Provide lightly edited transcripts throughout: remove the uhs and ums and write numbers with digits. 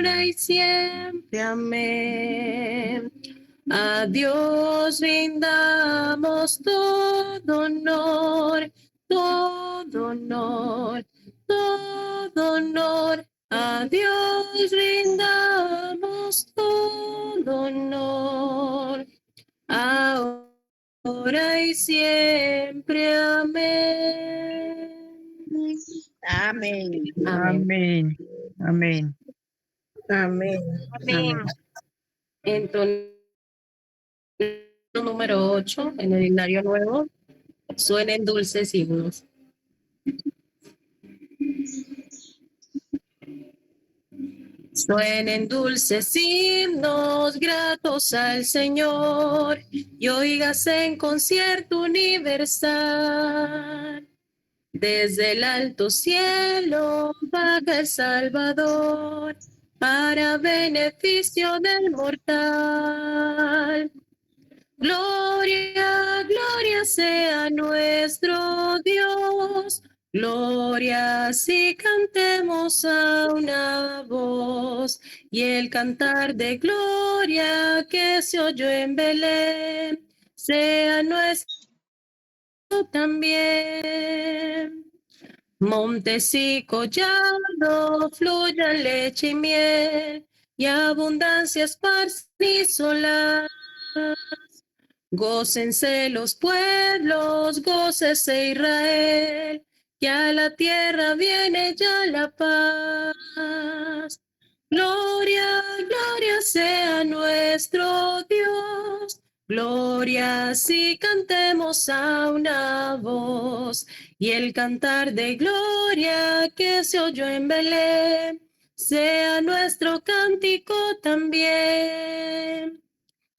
ahora y siempre. Amén. A Dios rindamos todo honor, todo honor, todo honor. A Dios rindamos todo honor, ahora y siempre. Amén. Amén. Amén. Amén. Amén. Amén. Amén. Entonces, número 8 en el himnario nuevo, suenen dulces himnos. Suenen dulces himnos gratos al Señor y oígase en concierto universal. Desde el alto cielo baja el Salvador para beneficio del mortal. Gloria, gloria sea nuestro Dios. Gloria si cantemos a una voz, y el cantar de gloria que se oyó en Belén sea nuestro también. Montes y collados fluyan leche y miel, y abundancia esparcen y solar. Gócense los pueblos, gócese Israel, que a la tierra viene ya la paz. Gloria, gloria sea nuestro Dios. Gloria si cantemos a una voz, y el cantar de gloria que se oyó en Belén sea nuestro cántico también.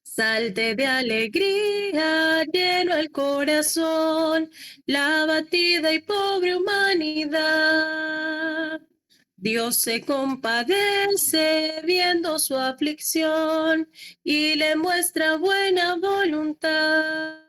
Salte de alegría, lleno el corazón, la abatida y pobre humanidad. Dios se compadece viendo su aflicción y le muestra buena voluntad.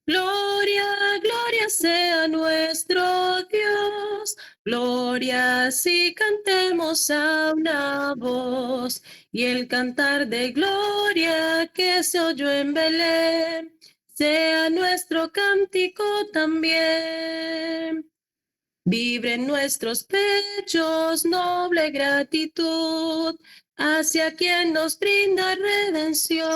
Gloria, gloria sea nuestro Dios. Gloria si cantemos a una voz, y el cantar de gloria que se oyó en Belén sea nuestro cántico también. Vibre en nuestros pechos noble gratitud hacia quien nos brinda redención,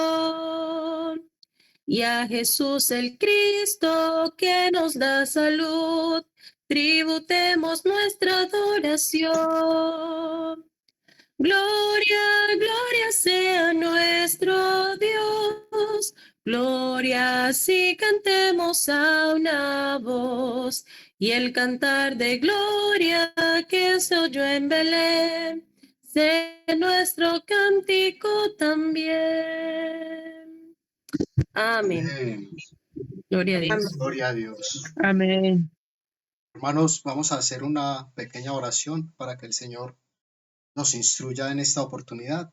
y a Jesús el Cristo que nos da salud, tributemos nuestra adoración. Gloria, gloria sea nuestro Dios. Gloria si cantemos a una voz, y el cantar de gloria que se oyó en Belén sea nuestro cántico también. Amén. Amén. Gloria a Dios. Gloria a Dios. Amén. Hermanos, vamos a hacer una pequeña oración para que el Señor nos instruya en esta oportunidad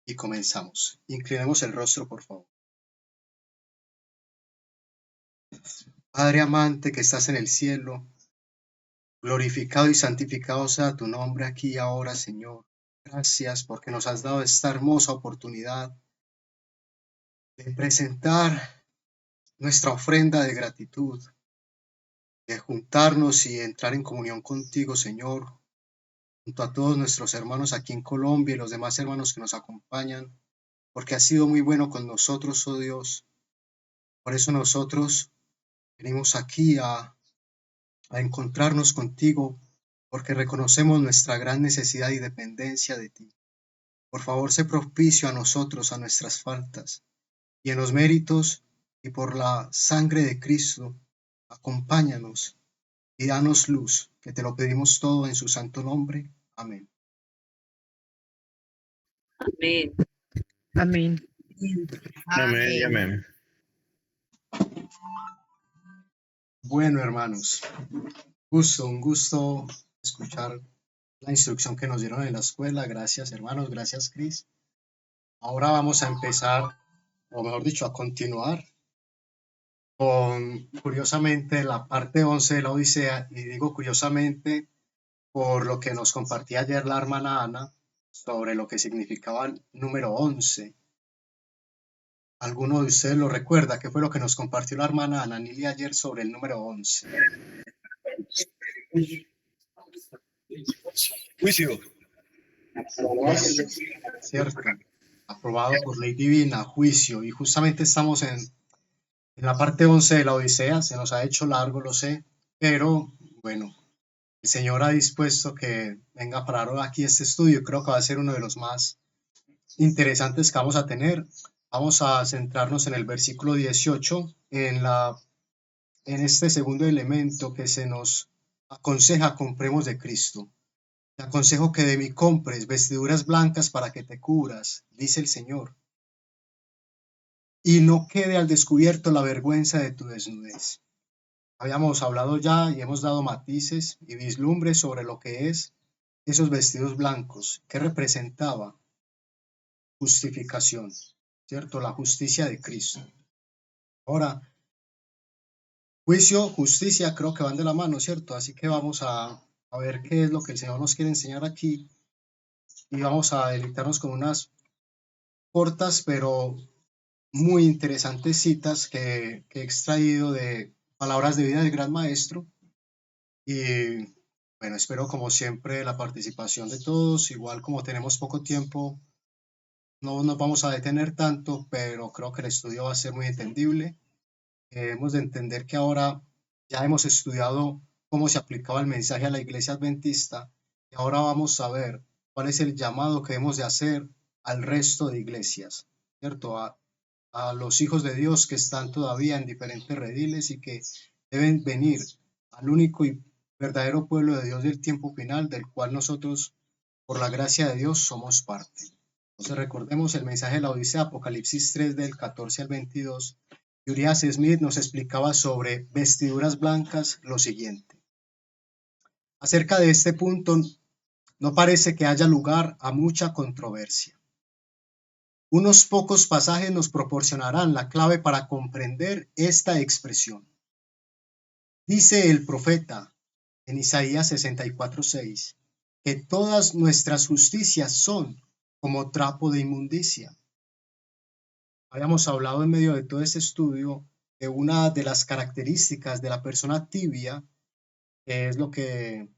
y comenzamos. Inclinemos el rostro, por favor. Padre amante que estás en el cielo, glorificado y santificado sea tu nombre aquí y ahora, Señor. Gracias porque nos has dado esta hermosa oportunidad de presentar nuestra ofrenda de gratitud, de juntarnos y entrar en comunión contigo, Señor, junto a todos nuestros hermanos aquí en Colombia y los demás hermanos que nos acompañan, porque has sido muy bueno con nosotros, oh Dios. Por eso nosotros venimos aquí a encontrarnos contigo, porque reconocemos nuestra gran necesidad y dependencia de ti. Por favor, sé propicio a nosotros, a nuestras faltas, y en los méritos y por la sangre de Cristo, acompáñanos y danos luz, que te lo pedimos todo en su santo nombre. Amén. Amén. Amén. Amén y amén. Bueno, hermanos, un gusto escuchar la instrucción que nos dieron en la escuela. Gracias, hermanos, gracias, Cris. Ahora vamos a empezar, o mejor dicho, a continuar con, curiosamente, la parte 11 de la Odisea. Y digo curiosamente por lo que nos compartía ayer la hermana Ana sobre lo que significaba el número 11. ¿Alguno de ustedes lo recuerda? ¿Qué fue lo que nos compartió la hermana Ana Nilia ayer sobre el número 11? Juicio. Cierto, aprobado por ley divina, juicio, y justamente estamos en la parte 11 de la Odisea. Se nos ha hecho largo, lo sé, pero bueno, el Señor ha dispuesto que venga para ahora aquí este estudio. Creo que va a ser uno de los más interesantes que vamos a tener. Vamos a centrarnos en el versículo 18, en este segundo elemento que se nos aconseja: compremos de Cristo. Te aconsejo que de mí compres vestiduras blancas para que te cubras, dice el Señor, y no quede al descubierto la vergüenza de tu desnudez. Habíamos hablado ya y hemos dado matices y vislumbres sobre lo que es esos vestidos blancos, que representaba justificación, ¿cierto? La justicia de Cristo. Ahora, juicio, justicia, creo que van de la mano, ¿cierto? Así que vamos a ver qué es lo que el Señor nos quiere enseñar aquí, y vamos a deleitarnos con unas cortas pero muy interesantes citas que he extraído de Palabras de Vida del Gran Maestro. Y bueno, espero como siempre la participación de todos. Igual, como tenemos poco tiempo, no nos vamos a detener tanto, pero creo que el estudio va a ser muy entendible. Hemos de entender que ahora ya hemos estudiado cómo se aplicaba el mensaje a la Iglesia Adventista, y ahora vamos a ver cuál es el llamado que debemos de hacer al resto de iglesias, ¿cierto? A los hijos de Dios que están todavía en diferentes rediles y que deben venir al único y verdadero pueblo de Dios del tiempo final, del cual nosotros, por la gracia de Dios, somos parte. Entonces recordemos el mensaje de la Odisea, Apocalipsis 3 del 14 al 22. Y Urias Smith nos explicaba sobre vestiduras blancas lo siguiente: acerca de este punto no parece que haya lugar a mucha controversia. Unos pocos pasajes nos proporcionarán la clave para comprender esta expresión. Dice el profeta en Isaías 64:6 que todas nuestras justicias son como trapo de inmundicia. Habíamos hablado en medio de todo este estudio de una de las características de la persona tibia, que es lo que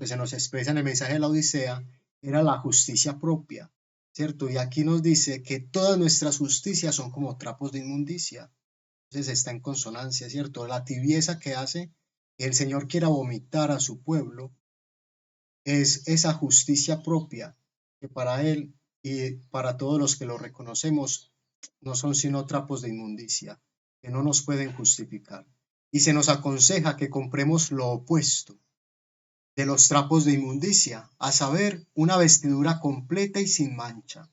se nos expresa en el mensaje de la Odisea, era la justicia propia, ¿cierto? Y aquí nos dice que todas nuestras justicias son como trapos de inmundicia. Entonces está en consonancia, ¿cierto? La tibieza que hace que el Señor quiera vomitar a su pueblo es esa justicia propia que para Él y para todos los que lo reconocemos no son sino trapos de inmundicia, que no nos pueden justificar. Y se nos aconseja que compremos lo opuesto de los trapos de inmundicia, a saber, una vestidura completa y sin mancha.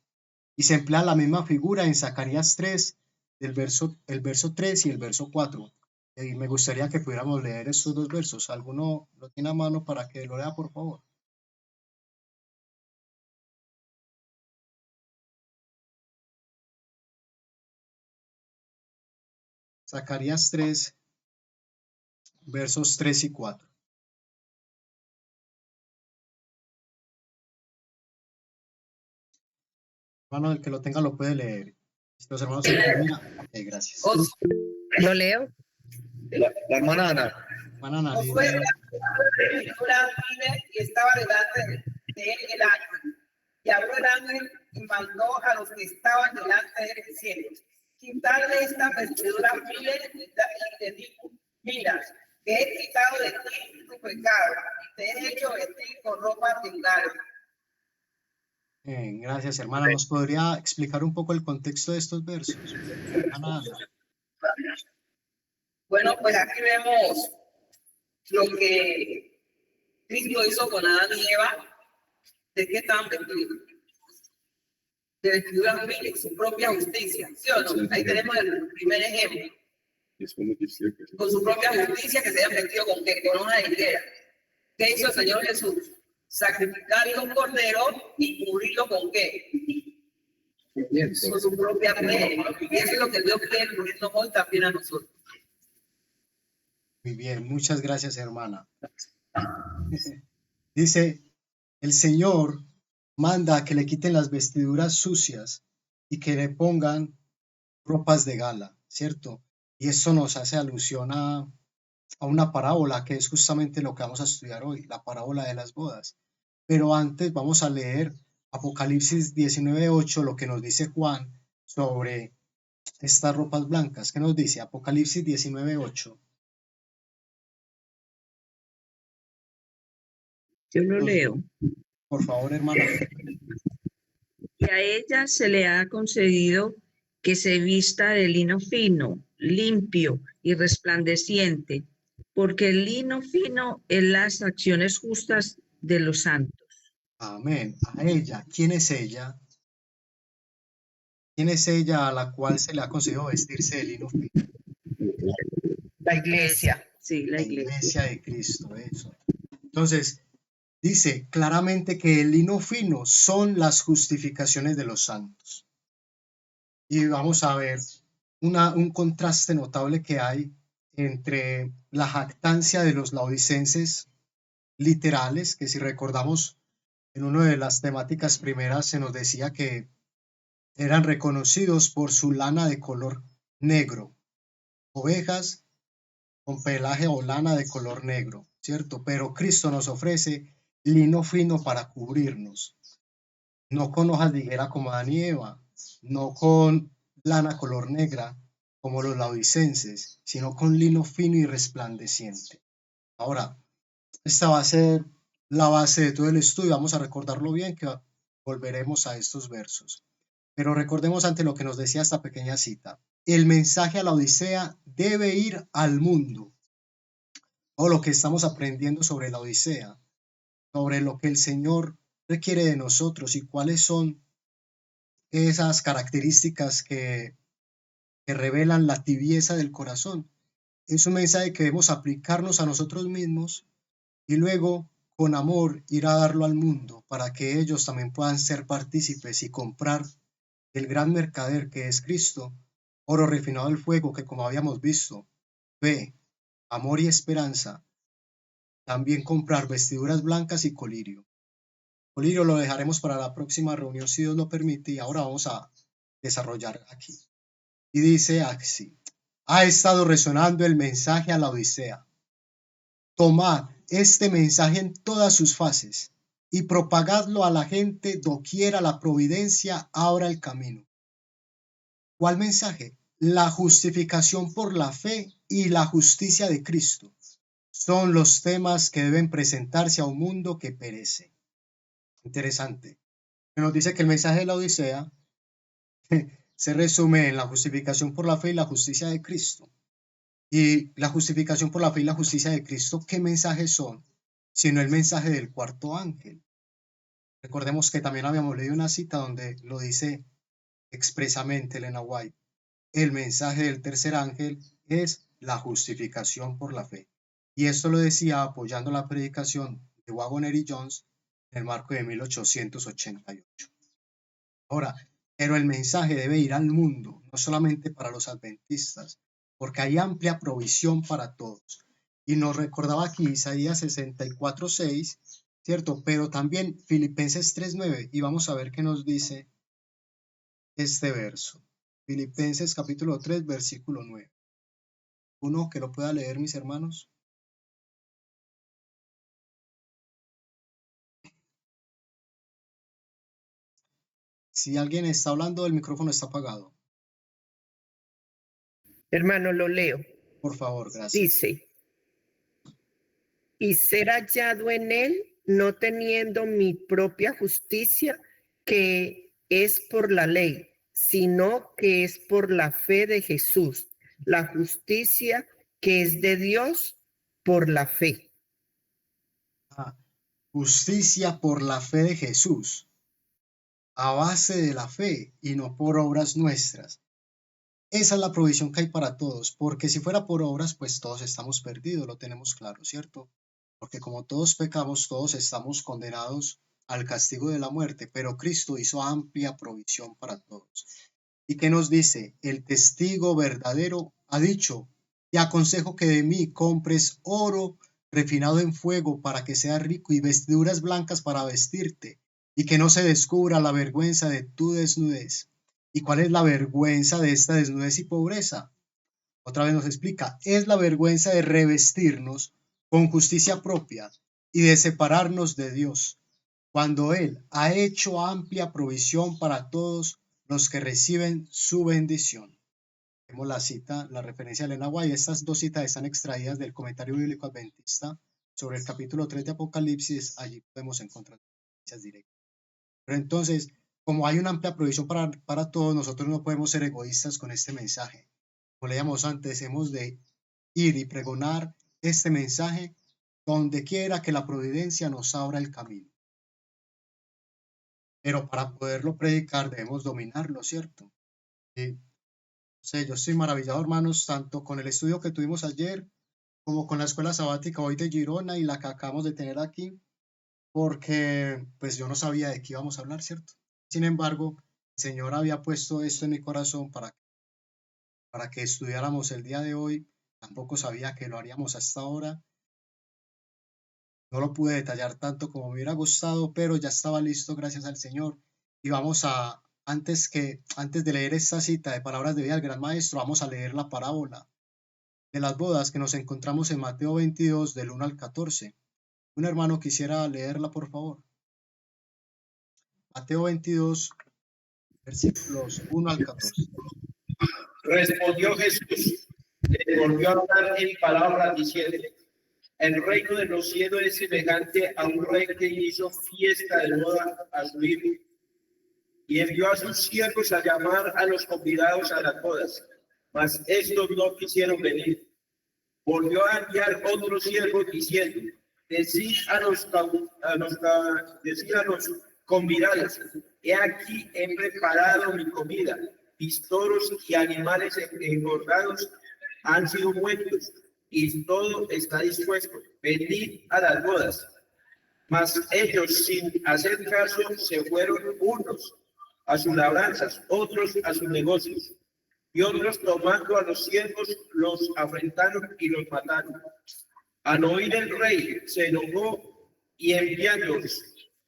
Y se emplea la misma figura en Zacarías 3, el verso 3 y el verso 4. Y me gustaría que pudiéramos leer estos dos versos. ¿Alguno lo tiene a mano para que lo lea, por favor? Zacarías 3, versos 3 y 4. Hermano, el que lo tenga lo puede leer. Los hermanos se termina. Ok, gracias. ¿Lo leo? La hermana Ana. Hermana Ana Josué Lidia. y estaba delante de él el ángel. Y habló el ángel y mandó a los que estaban delante de él diciendo: quitarle esta vestidura fiel, y le dijo: mira, que he quitado de ti tu pecado y te he hecho vestir con ropa de larga. Gracias, hermana. ¿Nos podría explicar un poco el contexto de estos versos? Ana. Bueno, pues aquí vemos lo que Cristo hizo con Adán y Eva. ¿De qué estaban vestidos? De vestiduras files, su propia justicia, ¿sí o no? Ahí tenemos el primer ejemplo. Con su propia justicia, que se hayan vestido con qué, con una higuera. ¿Qué hizo el Señor Jesús? Sacrificar un cordero y cubrirlo con qué, con su propia piel. Y eso es lo que Dios quiere cubrirnos hoy también a nosotros. Muy bien, muchas gracias, hermana. Dice, el Señor manda a que le quiten las vestiduras sucias y que le pongan ropas de gala, ¿cierto? Y eso nos hace alusión a una parábola que es justamente lo que vamos a estudiar hoy, la parábola de las bodas. Pero antes vamos a leer Apocalipsis 19:8, lo que nos dice Juan sobre estas ropas blancas. ¿Qué nos dice? Apocalipsis 19:8. Yo lo leo. Por favor, hermana. Y a ella se le ha concedido que se vista de lino fino, limpio y resplandeciente, porque el lino fino es las acciones justas de los santos. Amén. A ella. ¿Quién es ella? ¿Quién es ella a la cual se le ha concedido vestirse de lino fino? La iglesia. Sí, la La iglesia. iglesia de Cristo, eso. Entonces, dice claramente que el lino fino son las justificaciones de los santos. Y vamos a ver un contraste notable que hay entre la jactancia de los laodicenses literales, que si recordamos en una de las temáticas primeras se nos decía que eran reconocidos por su lana de color negro, ovejas con pelaje o lana de color negro, ¿cierto? Pero Cristo nos ofrece lino fino para cubrirnos, no con hojas de higuera como Adán y Eva, no con lana color negra como los laodicenses, sino con lino fino y resplandeciente. Ahora, esta va a ser la base de todo el estudio. Vamos a recordarlo bien, que volveremos a estos versos. Pero recordemos ante lo que nos decía esta pequeña cita. El mensaje a la Odisea debe ir al mundo. O lo que estamos aprendiendo sobre la Odisea, sobre lo que el Señor requiere de nosotros y cuáles son esas características que revelan la tibieza del corazón. Es un mensaje que debemos aplicarnos a nosotros mismos y luego con amor ir a darlo al mundo para que ellos también puedan ser partícipes y comprar el gran mercader que es Cristo, oro refinado al fuego, que como habíamos visto, fe, amor y esperanza, también comprar vestiduras blancas y colirio. Colirio lo dejaremos para la próxima reunión si Dios lo permite y ahora vamos a desarrollar aquí. Y dice así, ha estado resonando el mensaje a la Odisea. Tomad este mensaje en todas sus fases y propagadlo a la gente doquiera la providencia abra el camino. ¿Cuál mensaje? La justificación por la fe y la justicia de Cristo son los temas que deben presentarse a un mundo que perece. Interesante. Nos dice que el mensaje de la Odisea se resume en la justificación por la fe y la justicia de Cristo. Y la justificación por la fe y la justicia de Cristo, ¿qué mensajes son? Sino el mensaje del cuarto ángel. Recordemos que también habíamos leído una cita donde lo dice expresamente Elena White. El mensaje del tercer ángel es la justificación por la fe. Y esto lo decía apoyando la predicación de Waggoner y Jones en el marco de 1888. Ahora, pero el mensaje debe ir al mundo, no solamente para los adventistas, porque hay amplia provisión para todos. Y nos recordaba aquí Isaías 64:6, ¿cierto? Pero también Filipenses 3:9, y vamos a ver qué nos dice este verso. Filipenses capítulo 3, versículo 9. Uno que lo pueda leer, mis hermanos. Si alguien está hablando, el micrófono está apagado. Hermano, lo leo. Por favor, gracias. Dice, y ser hallado en él, no teniendo mi propia justicia, que es por la ley, sino que es por la fe de Jesús, la justicia que es de Dios por la fe. Justicia por la fe de Jesús, a base de la fe y no por obras nuestras. Esa es la provisión que hay para todos, porque si fuera por obras, pues todos estamos perdidos, lo tenemos claro, ¿cierto? Porque como todos pecamos, todos estamos condenados al castigo de la muerte, pero Cristo hizo amplia provisión para todos. ¿Y qué nos dice? El testigo verdadero ha dicho, te aconsejo que de mí compres oro refinado en fuego para que sea rico, y vestiduras blancas para vestirte, y que no se descubra la vergüenza de tu desnudez. ¿Y cuál es la vergüenza de esta desnudez y pobreza? Otra vez nos explica, es la vergüenza de revestirnos con justicia propia y de separarnos de Dios, cuando Él ha hecho amplia provisión para todos los que reciben su bendición. Vemos la cita, la referencia de Elena White. Estas dos citas están extraídas del Comentario Bíblico Adventista sobre el capítulo 3 de Apocalipsis. Allí podemos encontrar referencias directas. Pero entonces, como hay una amplia provisión para todos, nosotros no podemos ser egoístas con este mensaje. Como leíamos antes, hemos de ir y pregonar este mensaje donde quiera que la providencia nos abra el camino. Pero para poderlo predicar debemos dominarlo, ¿cierto? Yo estoy maravillado, hermanos, tanto con el estudio que tuvimos ayer, como con la escuela sabática hoy de Girona y la que acabamos de tener aquí, porque pues yo no sabía de qué íbamos a hablar, ¿cierto? Sin embargo, el Señor había puesto esto en mi corazón para que estudiáramos el día de hoy. Tampoco sabía que lo haríamos hasta ahora. No lo pude detallar tanto como me hubiera gustado, pero ya estaba listo, gracias al Señor. Y vamos a, antes de leer esta cita de palabras de vida del gran maestro, vamos a leer la parábola de las bodas que nos encontramos en Mateo 22, del 1 al 14. Un hermano quisiera leerla, por favor. Mateo 22, versículos 1 al 14. Respondió Jesús, le volvió a hablar en palabras diciendo: el reino de los cielos es semejante a un rey que hizo fiesta de boda a su hijo, y envió a sus siervos a llamar a los convidados a las bodas, mas estos no quisieron venir. Volvió a enviar otros siervos diciendo: decid a los convidados: he aquí he preparado mi comida, mis toros y animales engordados han sido muertos, y todo está dispuesto, venid a las bodas. Mas ellos, sin hacer caso, se fueron, unos a sus labranzas, otros a sus negocios, y otros, tomando a los siervos, los afrentaron y los mataron. Al oír el rey, se enojó y enviando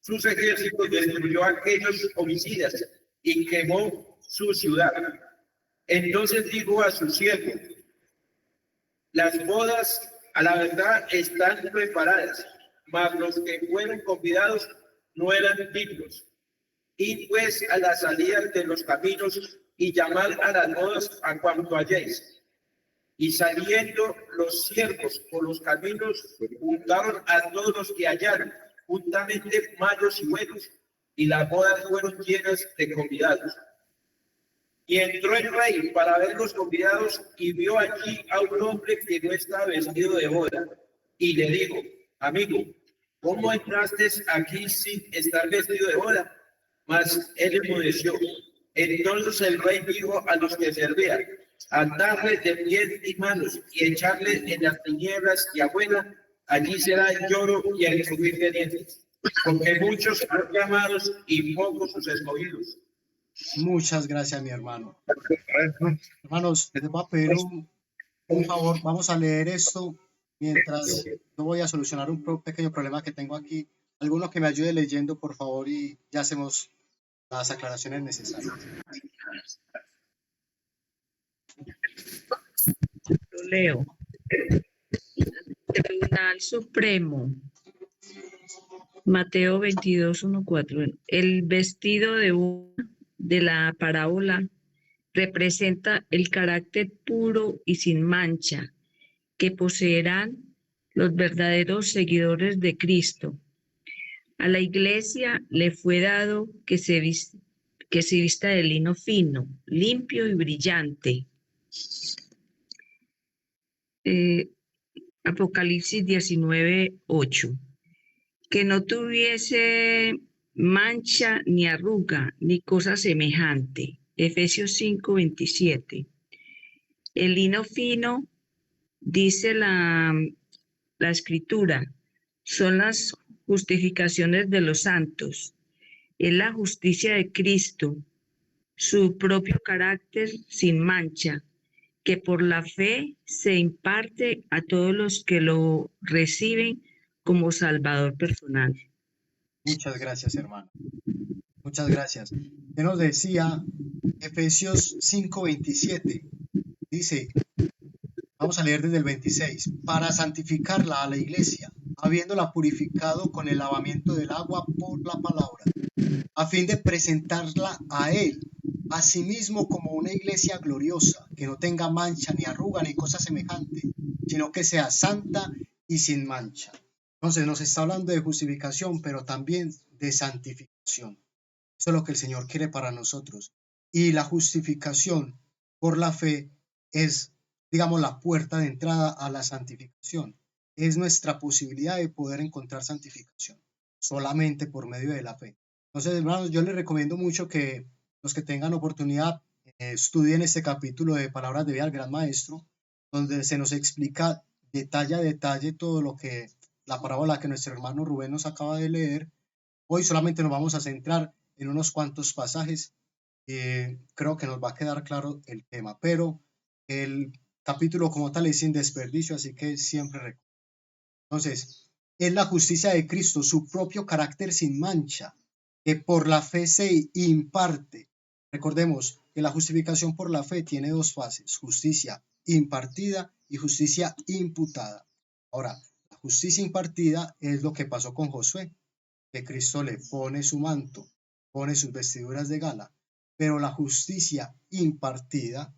sus ejércitos destruyó a aquellos homicidas y quemó su ciudad. Entonces dijo a sus siervos: las bodas a la verdad están preparadas, mas los que fueron convidados no eran dignos. Id pues a la salida de los caminos y llamad a las bodas a cuanto halléis. Y saliendo los siervos por los caminos, juntaron a todos los que hallaron, juntamente malos y buenos, y las bodas fueron llenas de convidados. Y entró el rey para ver los convidados y vio allí a un hombre que no estaba vestido de boda. Y le dijo: amigo, ¿cómo entraste aquí sin estar vestido de boda? Mas él enmudeció. Entonces el rey dijo a los que servían: atarle de pies y manos y echarle en las tinieblas y afuera, allí será el lloro y el crujir de dientes, porque muchos son llamados y pocos sus escogidos. Muchas gracias, mi hermano. Hermanos, les voy a pedir un favor. Vamos a leer esto mientras yo voy a solucionar un pequeño problema que tengo aquí. Alguno que me ayude leyendo, por favor, y ya hacemos las aclaraciones necesarias. Lo leo. Tribunal Supremo. Mateo 22, 1, 4. El vestido de la parábola representa el carácter puro y sin mancha que poseerán los verdaderos seguidores de Cristo. A la iglesia le fue dado que se vista de lino fino, limpio y brillante. Apocalipsis 19, 8. Que no tuviese mancha ni arruga ni cosa semejante. Efesios 5, 27. El lino fino, dice la escritura, son las justificaciones de los santos. Es la justicia de Cristo, su propio carácter sin mancha, que por la fe se imparte a todos los que lo reciben como Salvador personal. Muchas gracias, hermano. Muchas gracias. ¿Qué nos decía Efesios 5:27? Dice, vamos a leer desde el 26, para santificarla a la iglesia, habiéndola purificado con el lavamiento del agua por la palabra, a fin de presentarla a él, a sí mismo como una iglesia gloriosa, que no tenga mancha ni arruga ni cosa semejante, sino que sea santa y sin mancha. Entonces nos está hablando de justificación, pero también de santificación. Eso es lo que el Señor quiere para nosotros. Y la justificación por la fe es, digamos, la puerta de entrada a la santificación. Es nuestra posibilidad de poder encontrar santificación, solamente por medio de la fe. Entonces, hermanos, yo les recomiendo mucho que los que tengan oportunidad estudien este capítulo de Palabras de Vida al Gran Maestro, donde se nos explica detalle a detalle todo lo que la parábola que nuestro hermano Rubén nos acaba de leer. Hoy solamente nos vamos a centrar en unos cuantos pasajes. Creo que nos va a quedar claro el tema, pero el capítulo como tal es sin desperdicio, así que siempre recuerdo. Entonces, es la justicia de Cristo, su propio carácter sin mancha, que por la fe se imparte. Recordemos que la justificación por la fe tiene dos fases, justicia impartida y justicia imputada. Ahora, la justicia impartida es lo que pasó con Josué, que Cristo le pone su manto, pone sus vestiduras de gala, pero la justicia impartida,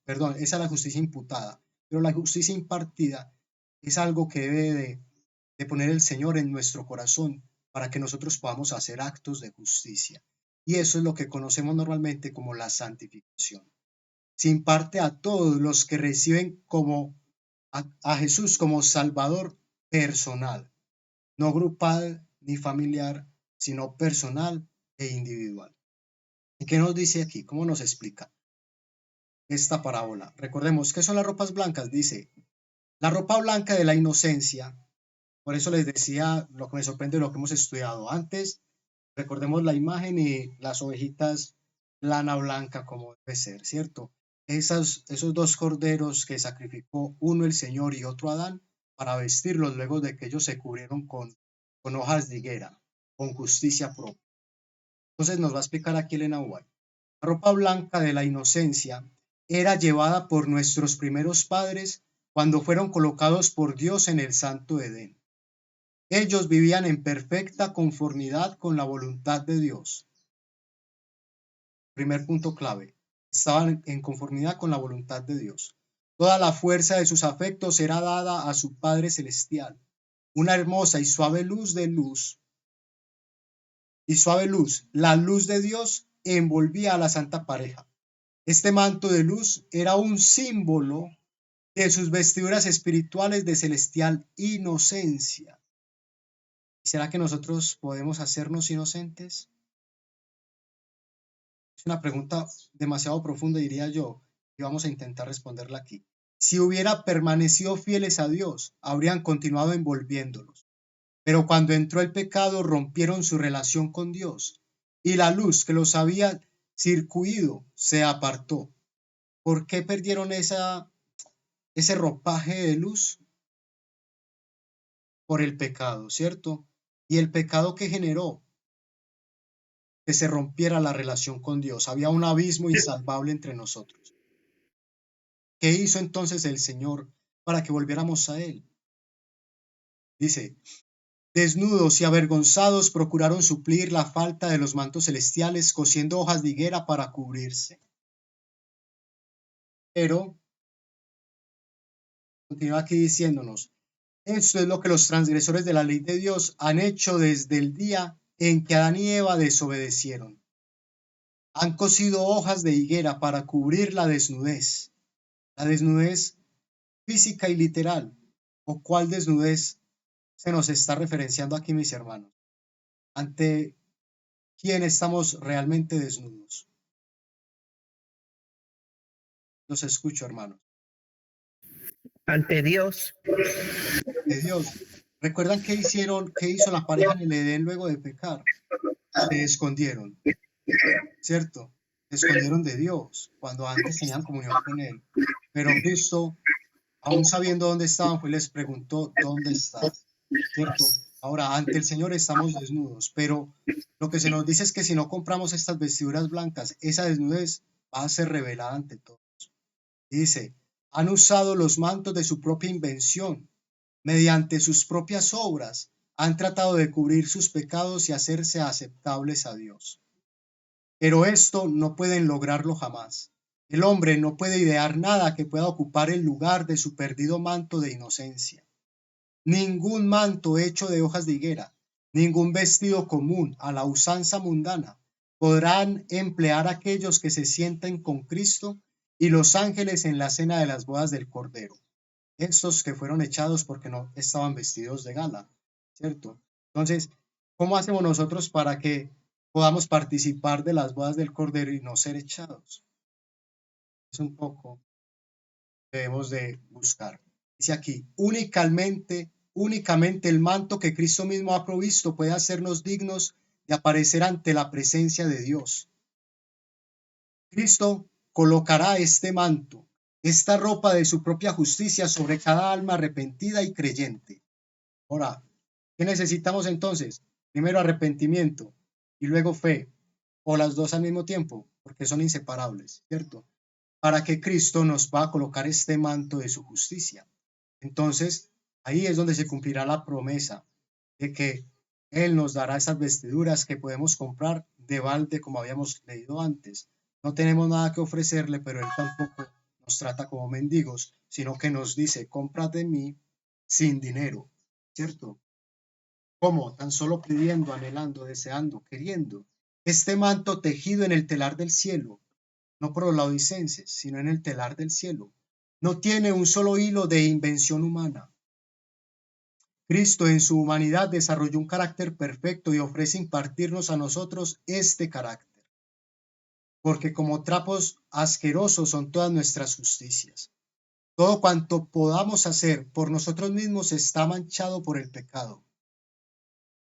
perdón, esa es la justicia imputada, pero la justicia impartida es algo que debe de poner el Señor en nuestro corazón para que nosotros podamos hacer actos de justicia. Y eso es lo que conocemos normalmente como la santificación. Se imparte a todos los que reciben como a Jesús como Salvador personal, no grupal ni familiar, sino personal e individual. ¿Y qué nos dice aquí? ¿Cómo nos explica esta parábola? Recordemos, ¿qué son las ropas blancas? Dice, la ropa blanca de la inocencia. Por eso les decía lo que me sorprende de lo que hemos estudiado antes. Recordemos la imagen y las ovejitas lana blanca como debe ser, ¿cierto? Esos dos corderos que sacrificó uno el Señor y otro Adán para vestirlos luego de que ellos se cubrieron con hojas de higuera, con justicia propia. Entonces nos va a explicar aquí Elena White. La ropa blanca de la inocencia era llevada por nuestros primeros padres cuando fueron colocados por Dios en el Santo Edén. Ellos vivían en perfecta conformidad con la voluntad de Dios. Primer punto clave, estaban en conformidad con la voluntad de Dios. Toda la fuerza de sus afectos era dada a su Padre Celestial. Una hermosa y suave luz, la luz de Dios envolvía a la santa pareja. Este manto de luz era un símbolo de sus vestiduras espirituales de celestial inocencia. ¿Será que nosotros podemos hacernos inocentes? Es una pregunta demasiado profunda, diría yo, y vamos a intentar responderla aquí. Si hubiera permanecido fieles a Dios, habrían continuado envolviéndolos. Pero cuando entró el pecado, rompieron su relación con Dios, y la luz que los había circuido se apartó. ¿Por qué perdieron ese ropaje de luz? Por el pecado, ¿cierto? Y el pecado que generó que se rompiera la relación con Dios. Había un abismo insalvable entre nosotros. ¿Qué hizo entonces el Señor para que volviéramos a Él? Dice, desnudos y avergonzados procuraron suplir la falta de los mantos celestiales cosiendo hojas de higuera para cubrirse. Pero, continúa aquí diciéndonos, esto es lo que los transgresores de la ley de Dios han hecho desde el día en que Adán y Eva desobedecieron. Han cosido hojas de higuera para cubrir la desnudez física y literal. ¿O cuál desnudez se nos está referenciando aquí, mis hermanos? ¿Ante quién estamos realmente desnudos? Los escucho, hermanos. Ante Dios. De Dios. ¿Recuerdan qué hizo la pareja en el Edén luego de pecar? Se escondieron, ¿cierto? se escondieron de Dios cuando antes tenían comunión con Él. Pero Cristo, aún sabiendo dónde estaban, pues les preguntó, ¿dónde estás? ¿Cierto? Ahora, ante el Señor estamos desnudos, pero lo que se nos dice es que si no compramos estas vestiduras blancas, esa desnudez va a ser revelada ante todos. Dice, han usado los mantos de su propia invención, mediante sus propias obras, han tratado de cubrir sus pecados y hacerse aceptables a Dios. Pero esto no pueden lograrlo jamás. El hombre no puede idear nada que pueda ocupar el lugar de su perdido manto de inocencia. Ningún manto hecho de hojas de higuera, ningún vestido común a la usanza mundana podrán emplear aquellos que se sienten con Cristo y los ángeles en la cena de las bodas del Cordero. Estos que fueron echados porque no estaban vestidos de gala, ¿cierto? Entonces, ¿cómo hacemos nosotros para que podamos participar de las bodas del Cordero y no ser echados? Es un poco que debemos de buscar. Dice aquí, únicamente el manto que Cristo mismo ha provisto puede hacernos dignos de aparecer ante la presencia de Dios. Cristo colocará este manto, esta ropa de su propia justicia sobre cada alma arrepentida y creyente. Ahora, ¿qué necesitamos entonces? Primero arrepentimiento y luego fe, o las dos al mismo tiempo, porque son inseparables, ¿cierto? Para que Cristo nos va a colocar este manto de su justicia. Entonces, ahí es donde se cumplirá la promesa de que Él nos dará esas vestiduras que podemos comprar de balde, como habíamos leído antes. No tenemos nada que ofrecerle, pero Él tampoco nos trata como mendigos, sino que nos dice, compra de mí sin dinero, ¿cierto? ¿Cómo? Tan solo pidiendo, anhelando, deseando, queriendo. Este manto tejido en el telar del cielo, no por los laodicenses, sino en el telar del cielo. No tiene un solo hilo de invención humana. Cristo en su humanidad desarrolló un carácter perfecto y ofrece impartirnos a nosotros este carácter. Porque como trapos asquerosos son todas nuestras justicias. Todo cuanto podamos hacer por nosotros mismos está manchado por el pecado,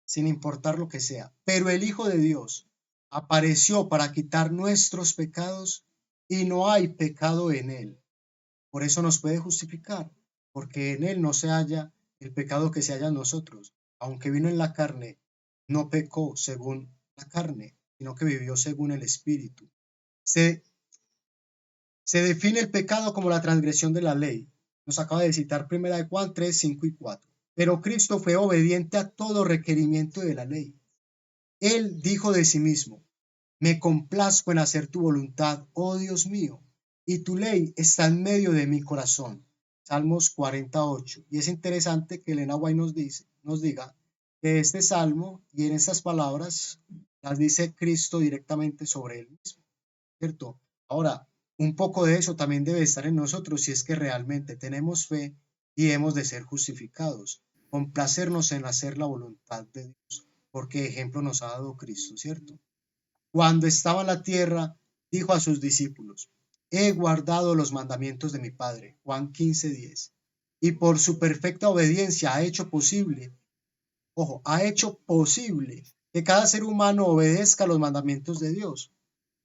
sin importar lo que sea. Pero el Hijo de Dios apareció para quitar nuestros pecados y no hay pecado en Él. Por eso nos puede justificar, porque en Él no se halla el pecado que se halla en nosotros. Aunque vino en la carne, no pecó según la carne, sino que vivió según el Espíritu. Se define el pecado como la transgresión de la ley. Nos acaba de citar 1 Juan 3, 5 y 4. Pero Cristo fue obediente a todo requerimiento de la ley. Él dijo de sí mismo, me complazco en hacer tu voluntad, oh Dios mío, y tu ley está en medio de mi corazón. Salmos 48. Y es interesante que Elena White nos diga que este salmo y en estas palabras las dice Cristo directamente sobre él mismo, ¿cierto? Ahora, un poco de eso también debe estar en nosotros si es que realmente tenemos fe y hemos de ser justificados, complacernos en hacer la voluntad de Dios, porque ejemplo nos ha dado Cristo, ¿cierto? Cuando estaba en la tierra, dijo a sus discípulos, he guardado los mandamientos de mi Padre, Juan 15:10, y por su perfecta obediencia ha hecho posible que cada ser humano obedezca los mandamientos de Dios.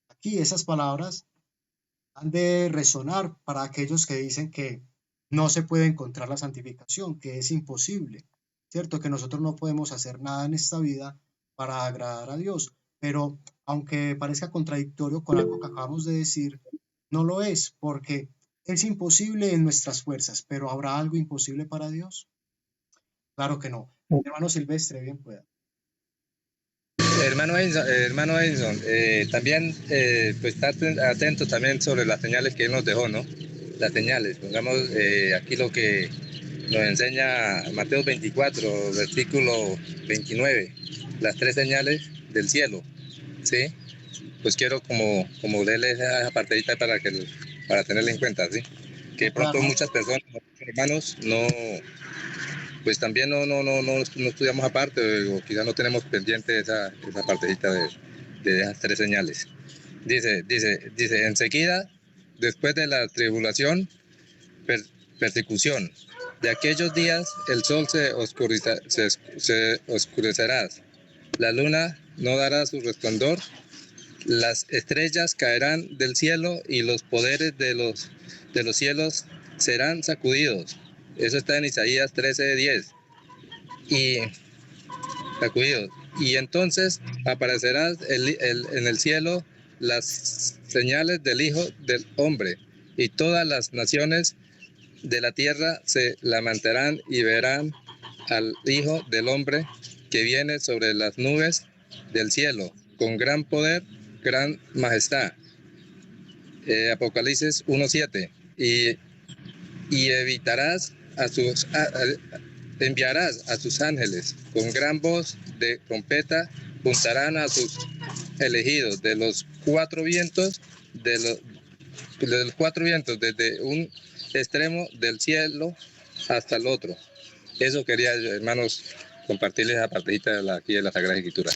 Aquí esas palabras han de resonar para aquellos que dicen que no se puede encontrar la santificación, que es imposible, ¿cierto? Que nosotros no podemos hacer nada en esta vida para agradar a Dios, pero aunque parezca contradictorio con algo que acabamos de decir, no lo es, porque es imposible en nuestras fuerzas, pero ¿habrá algo imposible para Dios? Claro que no. Hermano Silvestre, bien pueda. Hermano Edison, también pues estar atento también sobre las señales que él nos dejó, ¿no? Las señales, pongamos aquí lo que nos enseña Mateo 24, versículo 29, las 3 señales del cielo, ¿sí? Pues quiero como leerle esa partecita para tenerla en cuenta, ¿sí? Que pronto muchas personas, hermanos, pues también no estudiamos aparte o quizás no tenemos pendiente esa partecita de esas 3 señales. Dice, enseguida, después de la tribulación, persecución. De aquellos días el sol se oscurecerá, la luna no dará su resplandor Las estrellas caerán del cielo y los poderes de los cielos serán sacudidos. Eso está en Isaías 13:10. Y sacudidos. Y entonces aparecerán en el cielo las señales del Hijo del Hombre, y todas las naciones de la tierra se lamentarán y verán al Hijo del Hombre que viene sobre las nubes del cielo con gran poder, gran majestad. Apocalipsis 1:7. Y enviarás a sus ángeles con gran voz de trompeta, juntarán a sus elegidos de los cuatro vientos, desde un extremo del cielo hasta el otro. Eso quería, hermanos, compartirles a partir de aquí de la Sagrada Escritura.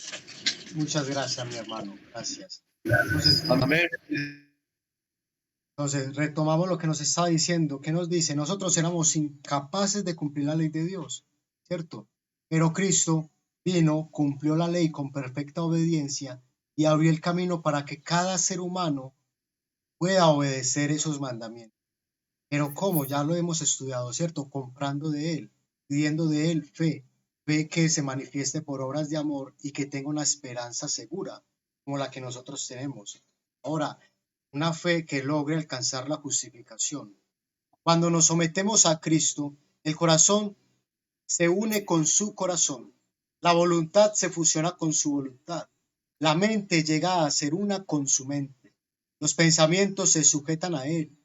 Muchas gracias, mi hermano. Gracias. Entonces, retomamos lo que nos estaba diciendo. ¿Qué nos dice? Nosotros éramos incapaces de cumplir la ley de Dios, ¿cierto? Pero Cristo vino, cumplió la ley con perfecta obediencia y abrió el camino para que cada ser humano pueda obedecer esos mandamientos. Pero ¿cómo? Ya lo hemos estudiado, ¿cierto? Comprando de Él, pidiendo de Él fe que se manifieste por obras de amor y que tenga una esperanza segura, como la que nosotros tenemos. Ahora, una fe que logre alcanzar la justificación. Cuando nos sometemos a Cristo, el corazón se une con su corazón, la voluntad se fusiona con su voluntad, la mente llega a ser una con su mente, los pensamientos se sujetan a Él,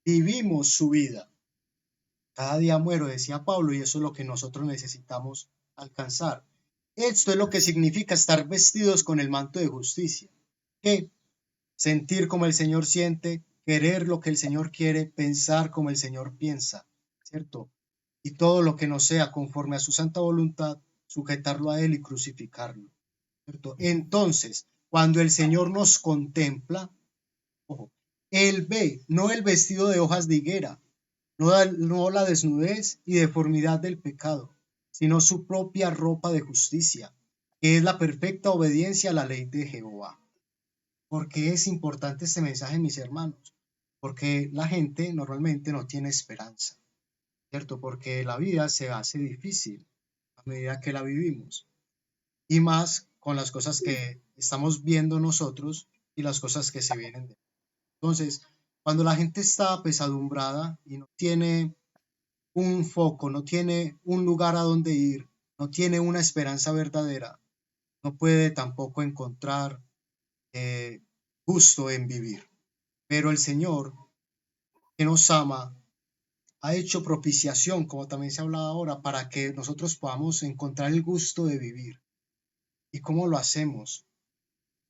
vivimos su vida. Cada día muero, decía Pablo, y eso es lo que nosotros necesitamos alcanzar. Esto es lo que significa estar vestidos con el manto de justicia. ¿Qué? Sentir como el Señor siente, querer lo que el Señor quiere, pensar como el Señor piensa, ¿cierto? Y todo lo que no sea conforme a su santa voluntad, sujetarlo a Él y crucificarlo, ¿cierto? Entonces, cuando el Señor nos contempla, ojo, Él ve, no el vestido de hojas de higuera, no la desnudez y deformidad del pecado, sino su propia ropa de justicia, que es la perfecta obediencia a la ley de Jehová. ¿Por qué es importante este mensaje, mis hermanos? Porque la gente normalmente no tiene esperanza, ¿cierto? Porque la vida se hace difícil a medida que la vivimos. Y más con las cosas que estamos viendo nosotros y las cosas que se vienen de. Entonces, cuando la gente está apesadumbrada y no tiene un foco, no tiene un lugar a donde ir, no tiene una esperanza verdadera, no puede tampoco encontrar gusto en vivir. Pero el Señor, que nos ama, ha hecho propiciación, como también se ha hablado ahora, para que nosotros podamos encontrar el gusto de vivir. ¿Y cómo lo hacemos?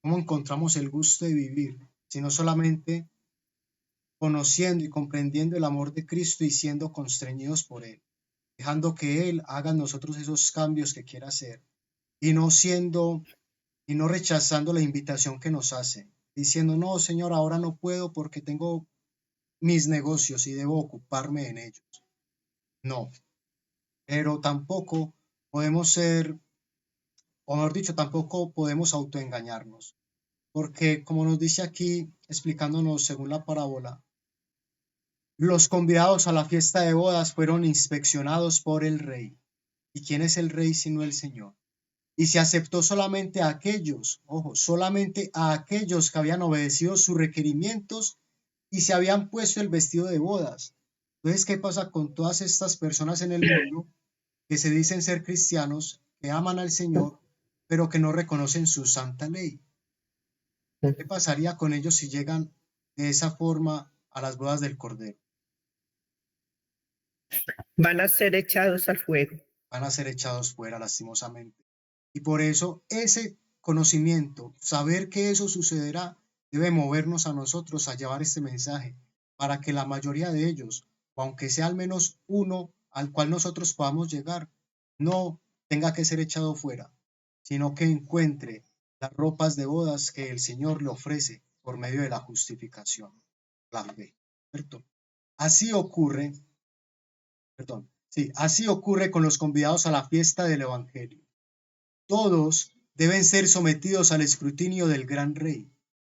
¿Cómo encontramos el gusto de vivir? Sino solamente conociendo y comprendiendo el amor de Cristo y siendo constreñidos por Él, dejando que Él haga en nosotros esos cambios que quiera hacer y no rechazando la invitación que nos hace, diciendo, no, Señor, ahora no puedo porque tengo mis negocios y debo ocuparme en ellos. No, pero tampoco podemos ser, o mejor dicho, tampoco podemos autoengañarnos, porque como nos dice aquí, explicándonos según la parábola, los convidados a la fiesta de bodas fueron inspeccionados por el rey. ¿Y quién es el rey sino el Señor? Y se aceptó solamente a aquellos, ojo, solamente a aquellos que habían obedecido sus requerimientos y se habían puesto el vestido de bodas. Entonces, ¿qué pasa con todas estas personas en el mundo que se dicen ser cristianos, que aman al Señor, pero que no reconocen su santa ley? ¿Qué pasaría con ellos si llegan de esa forma a las bodas del Cordero? Van a ser echados al fuego. Van a ser echados fuera, lastimosamente. Y por eso ese conocimiento, saber que eso sucederá, debe movernos a nosotros a llevar este mensaje, para que la mayoría de ellos, o aunque sea al menos uno al cual nosotros podamos llegar, no tenga que ser echado fuera, sino que encuentre las ropas de bodas que el Señor le ofrece por medio de la justificación, la fe, ¿cierto? Así ocurre con los convidados a la fiesta del Evangelio. Todos deben ser sometidos al escrutinio del gran Rey,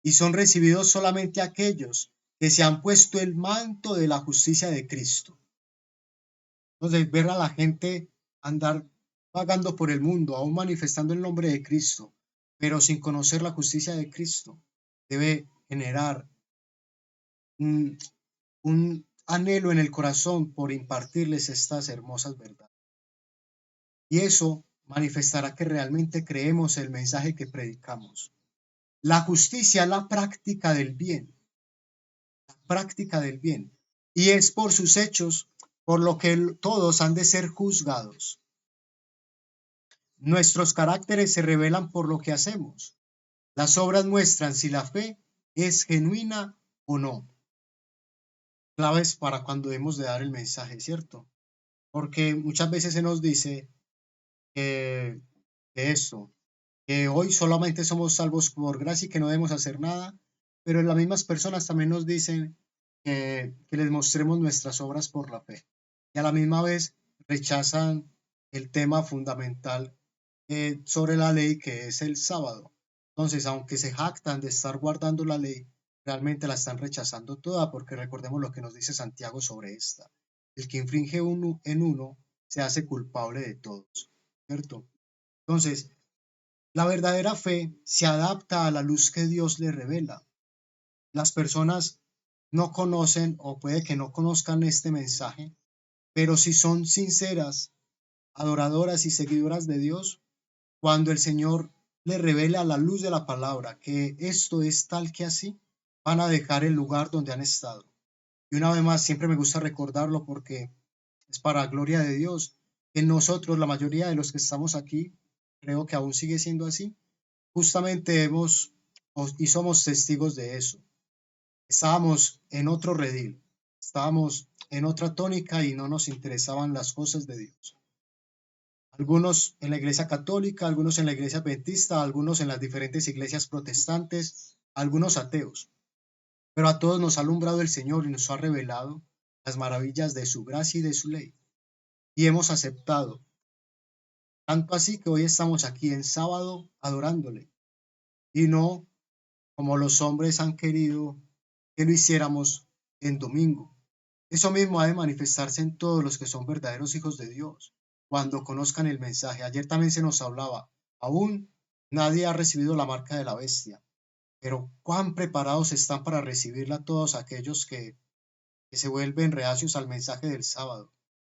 y son recibidos solamente aquellos que se han puesto el manto de la justicia de Cristo. Entonces, ver a la gente andar vagando por el mundo, aún manifestando el nombre de Cristo, pero sin conocer la justicia de Cristo, debe generar un anhelo en el corazón por impartirles estas hermosas verdades. Y eso manifestará que realmente creemos el mensaje que predicamos. La justicia es la práctica del bien, la práctica del bien. Y es por sus hechos por lo que todos han de ser juzgados. Nuestros caracteres se revelan por lo que hacemos. Las obras muestran si la fe es genuina o no. Claves para cuando debemos de dar el mensaje, ¿cierto? Porque muchas veces se nos dice que esto, que hoy solamente somos salvos por gracia y que no debemos hacer nada, pero las mismas personas también nos dicen que les mostremos nuestras obras por la fe. Y a la misma vez rechazan el tema fundamental sobre la ley, que es el sábado. Entonces, aunque se jactan de estar guardando la ley, realmente la están rechazando toda, porque recordemos lo que nos dice Santiago sobre esta. El que infringe en uno se hace culpable de todos, ¿cierto? Entonces, la verdadera fe se adapta a la luz que Dios le revela. Las personas no conocen o puede que no conozcan este mensaje, pero si son sinceras, adoradoras y seguidoras de Dios, cuando el Señor le revela a la luz de la palabra que esto es tal que así, van a dejar el lugar donde han estado. Y una vez más, siempre me gusta recordarlo porque es para gloria de Dios, que nosotros, la mayoría de los que estamos aquí, creo que aún sigue siendo así, justamente hemos y somos testigos de eso. Estábamos en otro redil, estábamos en otra tónica y no nos interesaban las cosas de Dios. Algunos en la iglesia católica, algunos en la iglesia adventista, algunos en las diferentes iglesias protestantes, algunos ateos. Pero a todos nos ha alumbrado el Señor y nos ha revelado las maravillas de su gracia y de su ley. Y hemos aceptado. Tanto así que hoy estamos aquí en sábado adorándole. Y no como los hombres han querido que lo hiciéramos en domingo. Eso mismo ha de manifestarse en todos los que son verdaderos hijos de Dios, cuando conozcan el mensaje. Ayer también se nos hablaba, aún nadie ha recibido la marca de la bestia, pero cuán preparados están para recibirla todos aquellos que se vuelven reacios al mensaje del sábado,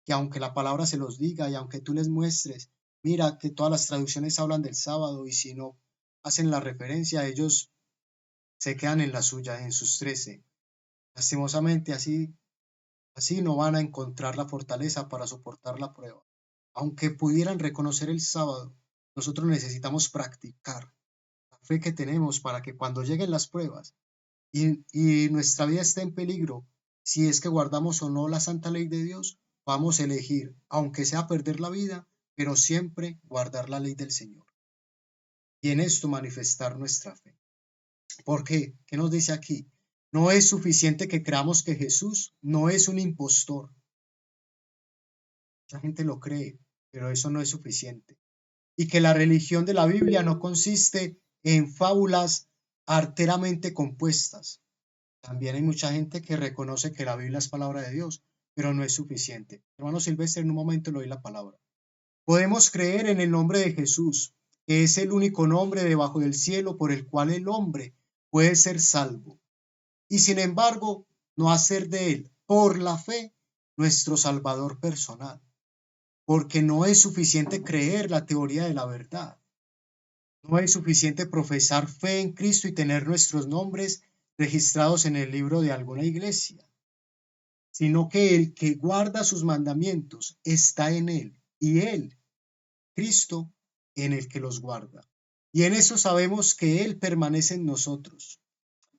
que aunque la palabra se los diga y aunque tú les muestres, mira que todas las traducciones hablan del sábado y si no hacen la referencia, ellos se quedan en la suya, en sus 13. Lastimosamente así no van a encontrar la fortaleza para soportar la prueba. Aunque pudieran reconocer el sábado, nosotros necesitamos practicar la fe que tenemos para que cuando lleguen las pruebas y nuestra vida esté en peligro, si es que guardamos o no la santa ley de Dios, vamos a elegir, aunque sea perder la vida, pero siempre guardar la ley del Señor. Y en esto manifestar nuestra fe. ¿Por qué? ¿Qué nos dice aquí? No es suficiente que creamos que Jesús no es un impostor. Mucha gente lo cree, pero eso no es suficiente. Y que la religión de la Biblia no consiste en fábulas arteramente compuestas. También hay mucha gente que reconoce que la Biblia es palabra de Dios, pero no es suficiente. Hermano Silvestre, en un momento le doy la palabra. Podemos creer en el nombre de Jesús, que es el único nombre debajo del cielo por el cual el hombre puede ser salvo. Y sin embargo, no hacer de él, por la fe, nuestro Salvador personal. Porque no es suficiente creer la teoría de la verdad. No es suficiente profesar fe en Cristo y tener nuestros nombres registrados en el libro de alguna iglesia, sino que el que guarda sus mandamientos está en él y él, Cristo, en el que los guarda. Y en eso sabemos que él permanece en nosotros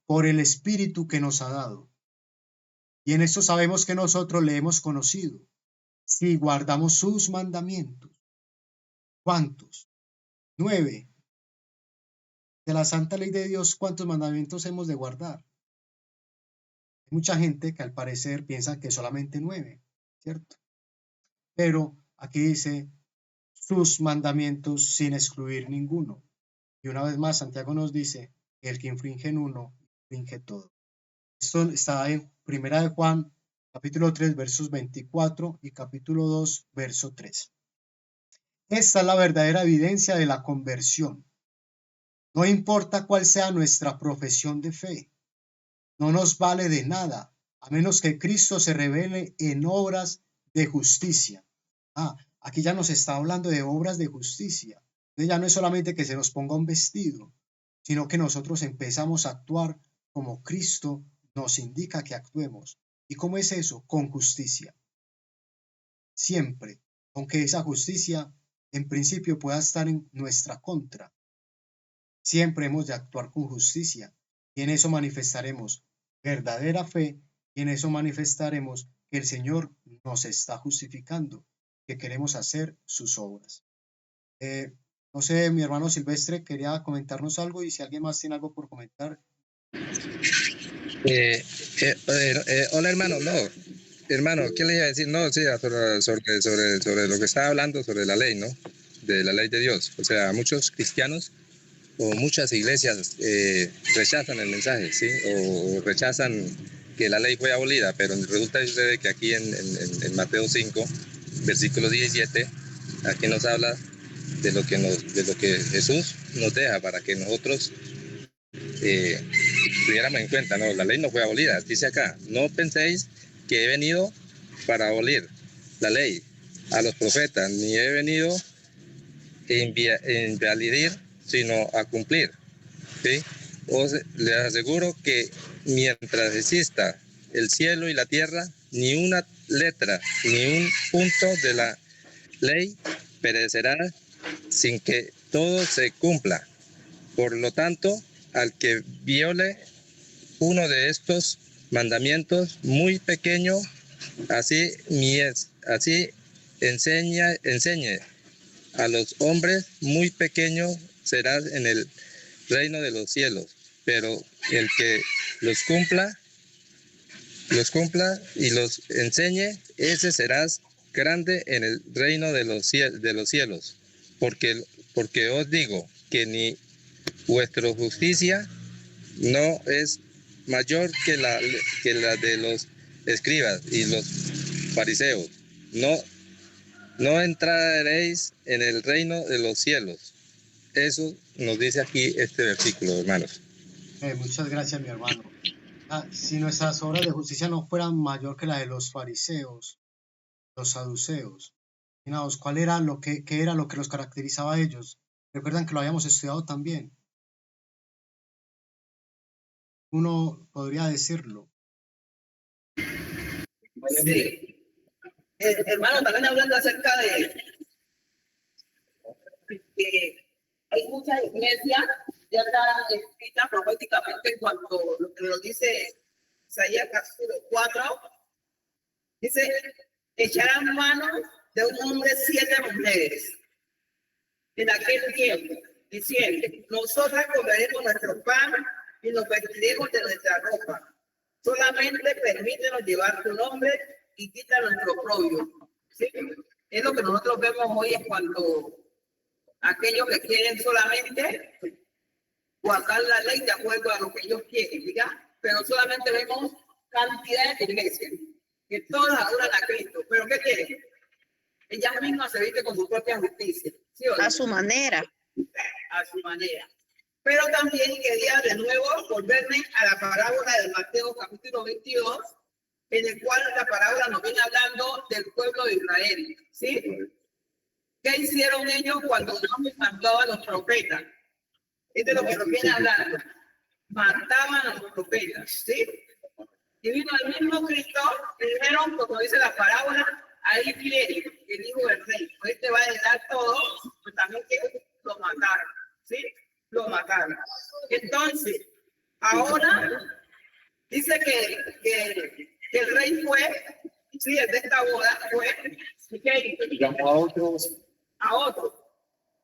por el Espíritu que nos ha dado. Y en esto sabemos que nosotros le hemos conocido si guardamos sus mandamientos. ¿Cuántos? 9. De la santa ley de Dios, ¿cuántos mandamientos hemos de guardar? Hay mucha gente que al parecer piensa que solamente 9, ¿cierto? Pero aquí dice sus mandamientos sin excluir ninguno. Y una vez más, Santiago nos dice El que infringe en uno, infringe todo. Esto está en Primera de Juan, capítulo 3, versos 24 y capítulo 2, verso 3. Esta es la verdadera evidencia de la conversión. No importa cuál sea nuestra profesión de fe, no nos vale de nada, a menos que Cristo se revele en obras de justicia. Aquí ya nos está hablando de obras de justicia. Entonces ya no es solamente que se nos ponga un vestido, sino que nosotros empezamos a actuar como Cristo nos indica que actuemos. ¿Y cómo es eso? Con justicia. Siempre, aunque esa justicia en principio pueda estar en nuestra contra, siempre hemos de actuar con justicia y en eso manifestaremos verdadera fe y en eso manifestaremos que el Señor nos está justificando, que queremos hacer sus obras. No sé, mi hermano Silvestre quería comentarnos algo y si alguien más tiene algo por comentar. Hola hermano, no, hermano, ¿qué le iba a decir? No, sí, sobre lo que estaba hablando, sobre la ley, ¿no? De la ley de Dios. O sea, muchos cristianos o muchas iglesias rechazan el mensaje, ¿sí? O rechazan que la ley fue abolida, pero resulta que aquí en Mateo 5, versículo 17, aquí nos habla de lo que Jesús nos deja para que nosotros tuviéramos en cuenta, no, la ley no fue abolida, dice acá, no penséis que he venido para abolir la ley a los profetas, ni he venido a invalidar, sino a cumplir, ¿sí? Les aseguro que mientras exista el cielo y la tierra, ni una letra, ni un punto de la ley perecerá sin que todo se cumpla. Por lo tanto, al que viole uno de estos mandamientos muy pequeño, así enseñe a los hombres muy pequeños serás en el reino de los cielos, pero el que los cumpla y los enseñe, ese serás grande en el reino de los cielos, porque os digo que ni vuestra justicia no es mayor que la de los escribas y los fariseos. No entraréis en el reino de los cielos. Eso nos dice aquí este versículo, hermanos. Muchas gracias, mi hermano. Si nuestras obras de justicia no fueran mayor que la de los fariseos, los saduceos, imaginaos, ¿cuál era qué era lo que los caracterizaba a ellos? Recuerdan que lo habíamos estudiado también. Uno podría decirlo. Sí. Hermano, también hablando acerca de que hay muchas iglesias ya están escritas proféticamente cuando lo que nos dice Isaías capítulo 4, dice, echarán mano de un hombre 7 mujeres en aquel tiempo, diciendo, nosotras comeremos nuestro pan y nos vestiremos de nuestra ropa. Solamente permítenos llevar tu nombre y quita nuestro oprobio. ¿Sí? Es lo que nosotros vemos hoy en cuanto a aquellos que quieren solamente guardar la ley de acuerdo a lo que ellos quieren, ¿ya? Pero solamente vemos cantidades de iglesias que todas adoran a Cristo. ¿Pero qué quieren? Ellas mismas se visten con su propia justicia. ¿Sí o no? A su manera. A su manera. Pero también quería de nuevo volverme a la parábola de Mateo capítulo 22, en el cual la parábola nos viene hablando del pueblo de Israel. ¿Sí? ¿Qué hicieron ellos cuando Dios mandó a los profetas? Esto es lo que nos viene hablando. Mataban a los profetas. ¿Sí? Y vino el mismo Cristo y dijeron, como dice la parábola, ahí viene el hijo del rey. Pues este va a heredar todo, pues también que lo mataron. ¿Sí? Lo mataron. Entonces, ahora dice que el rey fue, sí, el de esta boda fue, que llamó a otros. A otros.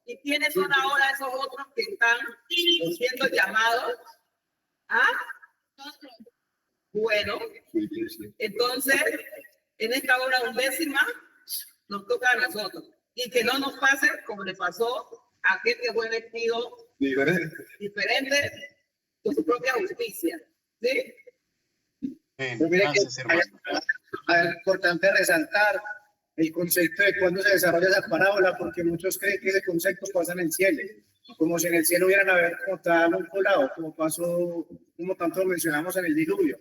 ¿Y quiénes son ahora esos otros que están siendo llamados? Bueno, entonces, en esta hora 11ª nos toca a nosotros. Y que no nos pase como le pasó a aquel que fue vestido diferente con su propia justicia. ¿Sí? Amén. Pues mire que Gracias, hermano. es importante resaltar el concepto de cuándo se desarrolla esa parábola, porque muchos creen que ese concepto pasa en el cielo, como si en el cielo hubieran haber como tal un colado, como pasó, como tanto mencionamos en el diluvio,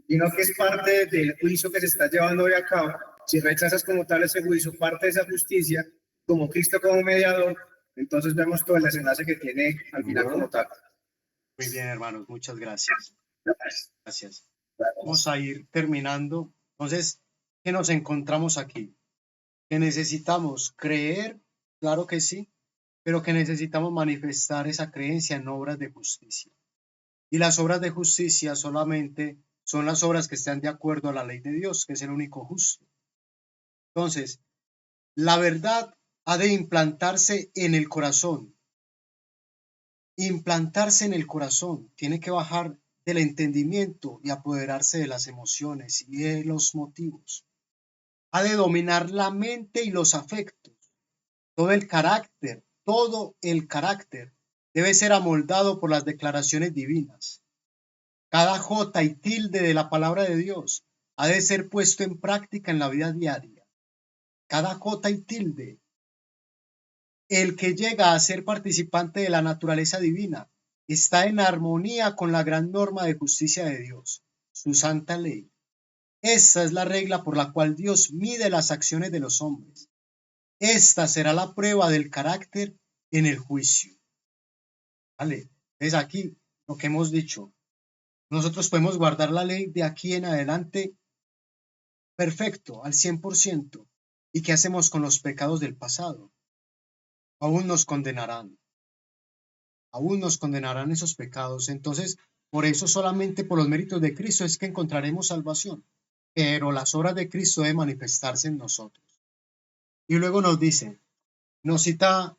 sino que es parte del juicio que se está llevando hoy a cabo. Si rechazas como tal ese juicio, parte de esa justicia, como Cristo como mediador, entonces vemos todo el desenlace que tiene al final como tal. Muy bien, hermanos, muchas gracias. Gracias. Vamos a ir terminando. Entonces, ¿qué nos encontramos aquí? Que necesitamos creer, claro que sí, pero que necesitamos manifestar esa creencia en obras de justicia. Y las obras de justicia solamente son las obras que están de acuerdo a la ley de Dios, que es el único justo. Entonces, la verdad ha de implantarse en el corazón. Implantarse en el corazón, tiene que bajar del entendimiento y apoderarse de las emociones y de los motivos. Ha de dominar la mente y los afectos. Todo el carácter debe ser amoldado por las declaraciones divinas. Cada jota y tilde de la palabra de Dios ha de ser puesto en práctica en la vida diaria. Cada jota y tilde. El que llega a ser participante de la naturaleza divina está en armonía con la gran norma de justicia de Dios, su santa ley. Esta es la regla por la cual Dios mide las acciones de los hombres. Esta será la prueba del carácter en el juicio. ¿Vale? Es aquí lo que hemos dicho. Nosotros podemos guardar la ley de aquí en adelante perfecto, al 100%. ¿Y qué hacemos con los pecados del pasado? Aún nos condenarán. Aún nos condenarán esos pecados. Entonces, por eso solamente por los méritos de Cristo es que encontraremos salvación. Pero las obras de Cristo deben manifestarse en nosotros. Y luego nos dice, nos cita,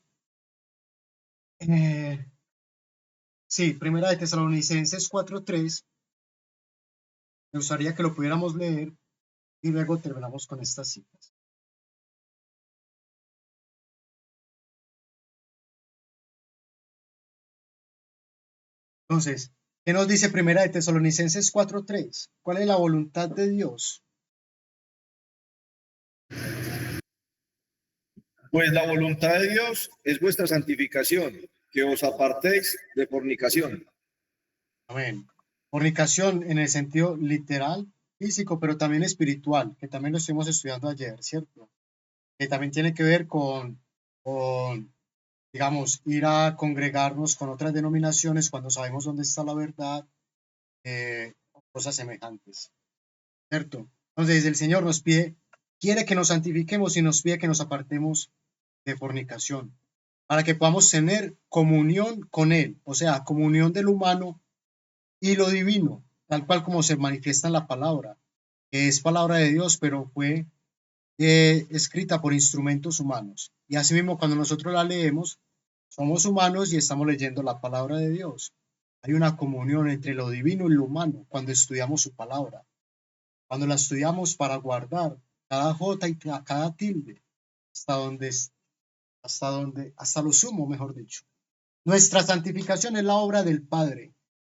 Primera de Tesalonicenses 4:3. Me gustaría que lo pudiéramos leer y luego terminamos con estas citas. Entonces, ¿qué nos dice Primera de Tesalonicenses 4:3? ¿Cuál es la voluntad de Dios? Pues la voluntad de Dios es vuestra santificación, que os apartéis de fornicación. Amén. Fornicación en el sentido literal, físico, pero también espiritual, que también lo estuvimos estudiando ayer, ¿cierto? Que también tiene que ver con digamos, ir a congregarnos con otras denominaciones cuando sabemos dónde está la verdad, cosas semejantes, ¿cierto? Entonces el Señor nos pide, quiere que nos santifiquemos y nos pide que nos apartemos de fornicación, para que podamos tener comunión con Él, o sea, comunión del humano y lo divino, tal cual como se manifiesta en la palabra, que es palabra de Dios, pero fue escrita por instrumentos humanos. Y asimismo, cuando nosotros la leemos, somos humanos y estamos leyendo la palabra de Dios. Hay una comunión entre lo divino y lo humano cuando estudiamos su palabra. Cuando la estudiamos para guardar cada jota y cada tilde, hasta lo sumo, mejor dicho. Nuestra santificación es la obra del Padre,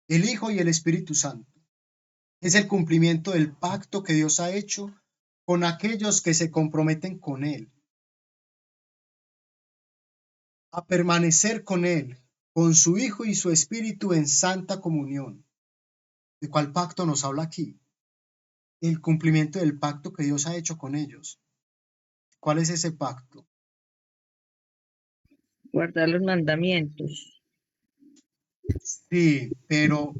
el Hijo y el Espíritu Santo. Es el cumplimiento del pacto que Dios ha hecho con aquellos que se comprometen con Él, a permanecer con Él, con su Hijo y su Espíritu en santa comunión. ¿De cuál pacto nos habla aquí? El cumplimiento del pacto que Dios ha hecho con ellos. ¿Cuál es ese pacto? Guardar los mandamientos. Sí, pero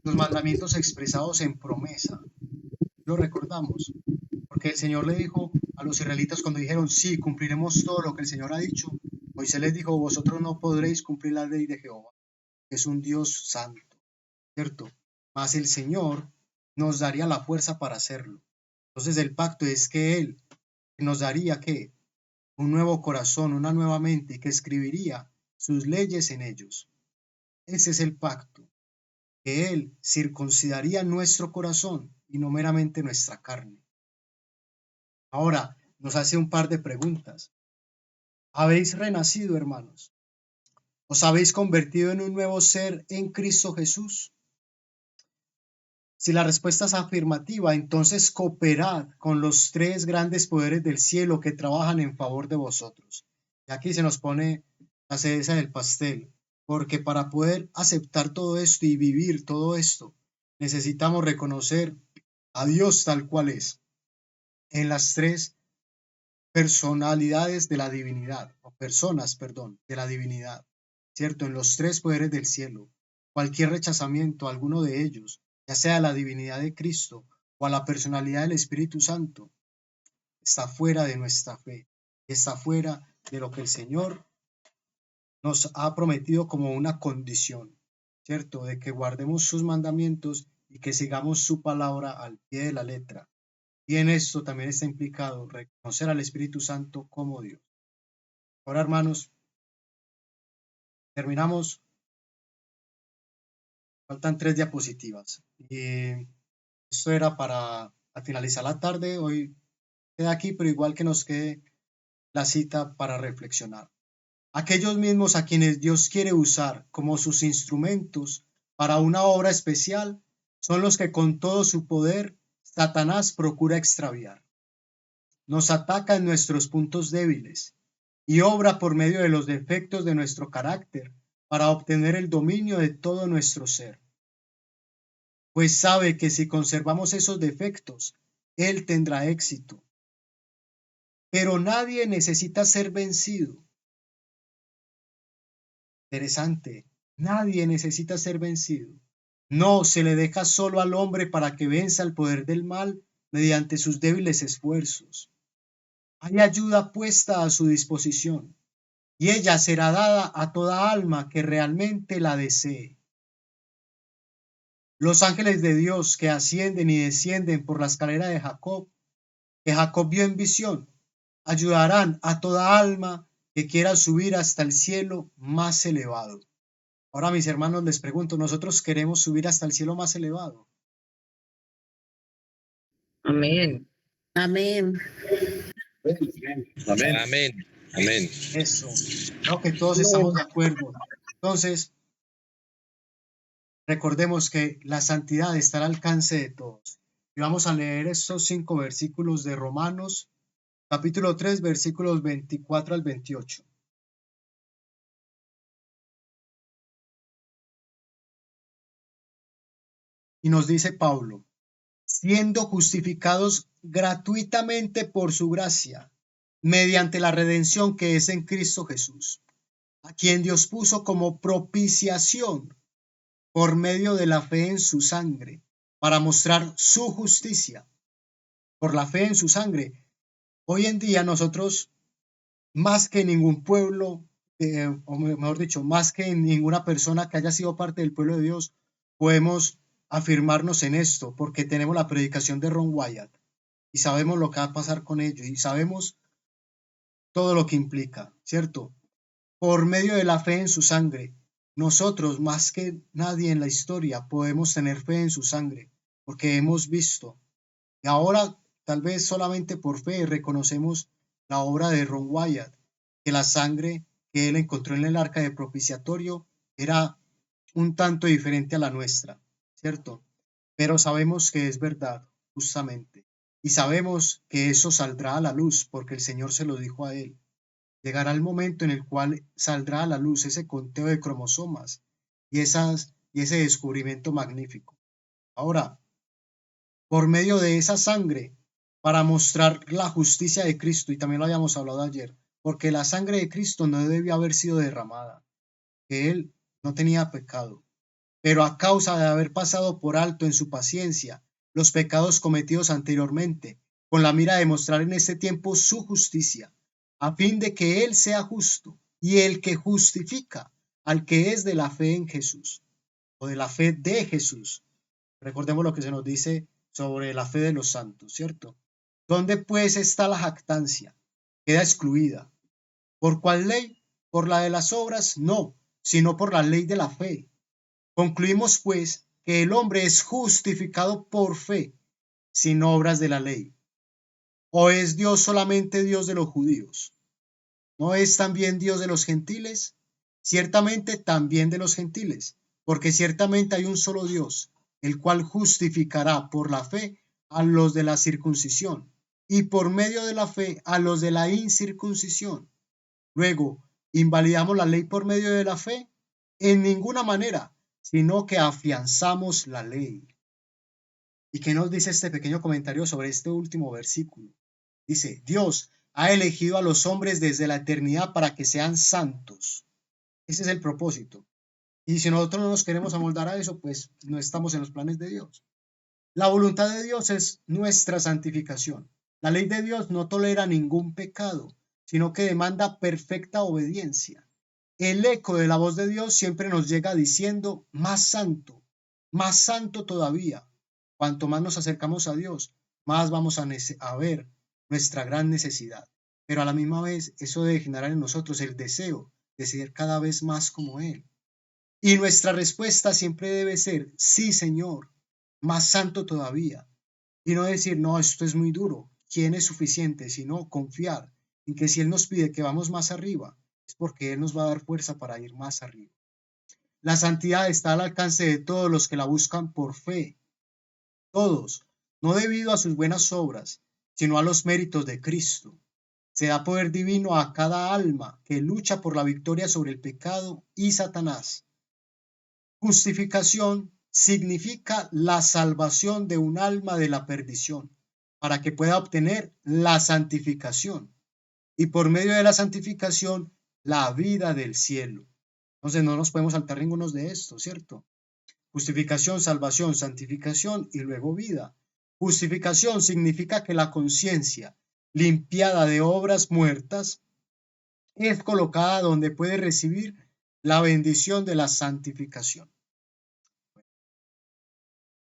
los mandamientos expresados en promesa, lo recordamos, porque el Señor le dijo a los israelitas cuando dijeron, sí, cumpliremos todo lo que el Señor ha dicho, Moisés les dijo, vosotros no podréis cumplir la ley de Jehová, que es un Dios santo, ¿cierto? Mas el Señor nos daría la fuerza para hacerlo. Entonces el pacto es que Él nos daría, ¿qué? Un nuevo corazón, una nueva mente, que escribiría sus leyes en ellos. Ese es el pacto, que Él circuncidaría nuestro corazón y no meramente nuestra carne. Ahora, nos hace un par de preguntas. ¿Habéis renacido, hermanos? ¿Os habéis convertido en un nuevo ser en Cristo Jesús? Si la respuesta es afirmativa, entonces cooperad con los tres grandes poderes del cielo que trabajan en favor de vosotros. Y aquí se nos pone la cereza del pastel, porque para poder aceptar todo esto y vivir todo esto, necesitamos reconocer a Dios tal cual es, en las tres personalidades de la divinidad, o personas, perdón, de la divinidad, ¿cierto? En los tres poderes del cielo. Cualquier rechazamiento a alguno de ellos, ya sea a la divinidad de Cristo o a la personalidad del Espíritu Santo, está fuera de nuestra fe, está fuera de lo que el Señor nos ha prometido como una condición, ¿cierto? De que guardemos sus mandamientos y que sigamos su palabra al pie de la letra. Y en esto también está implicado reconocer al Espíritu Santo como Dios. Ahora, hermanos, terminamos. Faltan 3 diapositivas. Y esto era para finalizar la tarde. Hoy queda aquí, pero igual que nos quede la cita para reflexionar. Aquellos mismos a quienes Dios quiere usar como sus instrumentos para una obra especial son los que con todo su poder Satanás procura extraviar. Nos ataca en nuestros puntos débiles y obra por medio de los defectos de nuestro carácter para obtener el dominio de todo nuestro ser. Pues sabe que si conservamos esos defectos, Él tendrá éxito. Pero nadie necesita ser vencido. Interesante, nadie necesita ser vencido. No se le deja solo al hombre para que venza el poder del mal mediante sus débiles esfuerzos. Hay ayuda puesta a su disposición, y ella será dada a toda alma que realmente la desee. Los ángeles de Dios que ascienden y descienden por la escalera de Jacob, que Jacob vio en visión, ayudarán a toda alma que quiera subir hasta el cielo más elevado. Ahora, mis hermanos, les pregunto, ¿nosotros queremos subir hasta el cielo más elevado? Amén. Amén. Amén. Amén. Amén. Eso, creo que todos estamos de acuerdo. Entonces, recordemos que la santidad está al alcance de todos. Y vamos a leer estos 5 versículos de Romanos, capítulo 3, versículos 24 al 28. Y nos dice Pablo, siendo justificados gratuitamente por su gracia, mediante la redención que es en Cristo Jesús, a quien Dios puso como propiciación por medio de la fe en su sangre, para mostrar su justicia. Por la fe en su sangre. Hoy en día nosotros, más que ningún pueblo, o mejor dicho, más que ninguna persona que haya sido parte del pueblo de Dios, podemos afirmarnos en esto, porque tenemos la predicación de Ron Wyatt y sabemos lo que va a pasar con ello y sabemos todo lo que implica, ¿cierto? Por medio de la fe en su sangre, nosotros más que nadie en la historia podemos tener fe en su sangre, porque hemos visto y ahora tal vez solamente por fe reconocemos la obra de Ron Wyatt, que la sangre que él encontró en el arca de propiciatorio era un tanto diferente a la nuestra, ¿cierto? Pero sabemos que es verdad, justamente. Y sabemos que eso saldrá a la luz, porque el Señor se lo dijo a él. Llegará el momento en el cual saldrá a la luz ese conteo de cromosomas y ese descubrimiento magnífico. Ahora, por medio de esa sangre, para mostrar la justicia de Cristo, y también lo habíamos hablado ayer, porque la sangre de Cristo no debió haber sido derramada, que Él no tenía pecado, pero a causa de haber pasado por alto en su paciencia los pecados cometidos anteriormente, con la mira de mostrar en este tiempo su justicia, a fin de que Él sea justo y el que justifica al que es de la fe en Jesús, o de la fe de Jesús. Recordemos lo que se nos dice sobre la fe de los santos, ¿cierto? ¿Dónde pues está la jactancia? Queda excluida. ¿Por cuál ley? ¿Por la de las obras? No, sino por la ley de la fe. Concluimos pues que el hombre es justificado por fe, sin obras de la ley. ¿O es Dios solamente Dios de los judíos? ¿No es también Dios de los gentiles? ciertamente también de los gentiles, porque ciertamente hay un solo Dios, el cual justificará por la fe a los de la circuncisión y por medio de la fe a los de la incircuncisión. Luego, ¿invalidamos la ley por medio de la fe? En ninguna manera, sino que afianzamos la ley. ¿Y qué nos dice este pequeño comentario sobre este último versículo? Dice, Dios ha elegido a los hombres desde la eternidad para que sean santos. Ese es el propósito. Y si nosotros no nos queremos amoldar a eso, pues no estamos en los planes de Dios. La voluntad de Dios es nuestra santificación. La ley de Dios no tolera ningún pecado, sino que demanda perfecta obediencia. El eco de la voz de Dios siempre nos llega diciendo, más santo todavía. Cuanto más nos acercamos a Dios, más vamos a ver nuestra gran necesidad. Pero a la misma vez, eso debe generar en nosotros el deseo de ser cada vez más como Él. Y nuestra respuesta siempre debe ser, sí, Señor, más santo todavía. Y no decir, no, esto es muy duro, ¿quién es suficiente? Sino confiar en que si Él nos pide que vamos más arriba, es porque Él nos va a dar fuerza para ir más arriba. La santidad está al alcance de todos los que la buscan por fe. Todos, no debido a sus buenas obras, sino a los méritos de Cristo. Se da poder divino a cada alma que lucha por la victoria sobre el pecado y Satanás. Justificación significa la salvación de un alma de la perdición, para que pueda obtener la santificación. Y por medio de la santificación, la vida del cielo. Entonces no nos podemos saltar ninguno de estos, ¿cierto? Justificación, salvación, santificación y luego vida. Justificación significa que la conciencia, limpiada de obras muertas, es colocada donde puede recibir la bendición de la santificación.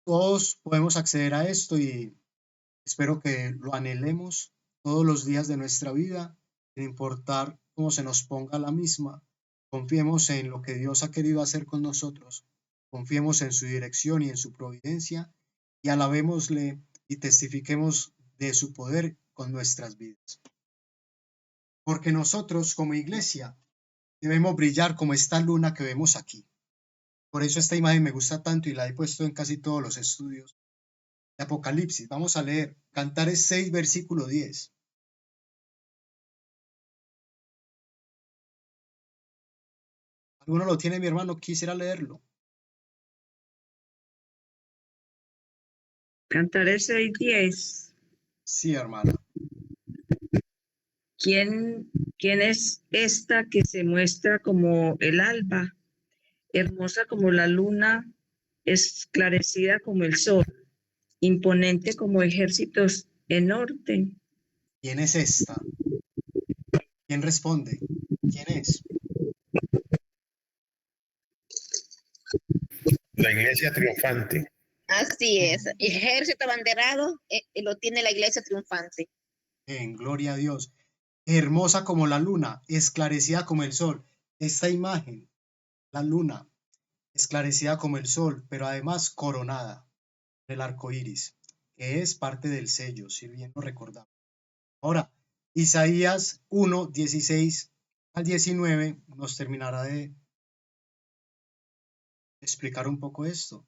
Todos podemos acceder a esto y espero que lo anhelemos todos los días de nuestra vida, sin importar cómo se nos ponga la misma. Confiemos en lo que Dios ha querido hacer con nosotros. Confiemos en su dirección y en su providencia y alabémosle y testifiquemos de su poder con nuestras vidas. Porque nosotros como iglesia debemos brillar como esta luna que vemos aquí. Por eso esta imagen me gusta tanto y la he puesto en casi todos los estudios de Apocalipsis. Vamos a leer Cantares 6, versículo 10. ¿Alguno lo tiene, mi hermano? Quisiera leerlo. Cantares 6:10. Sí, hermana. ¿Quién es esta que se muestra como el alba, hermosa como la luna, esclarecida como el sol, imponente como ejércitos en orden? ¿Quién es esta? ¿Quién responde? ¿Quién es? La iglesia triunfante. Así es. Ejército abanderado lo tiene la iglesia triunfante. En gloria a Dios. Hermosa como la luna, esclarecida como el sol. Esta imagen, la luna, esclarecida como el sol, pero además coronada del arco iris, que es parte del sello, si bien lo recordamos. Ahora, Isaías 1, 16 al 19 nos terminará de explicar un poco esto.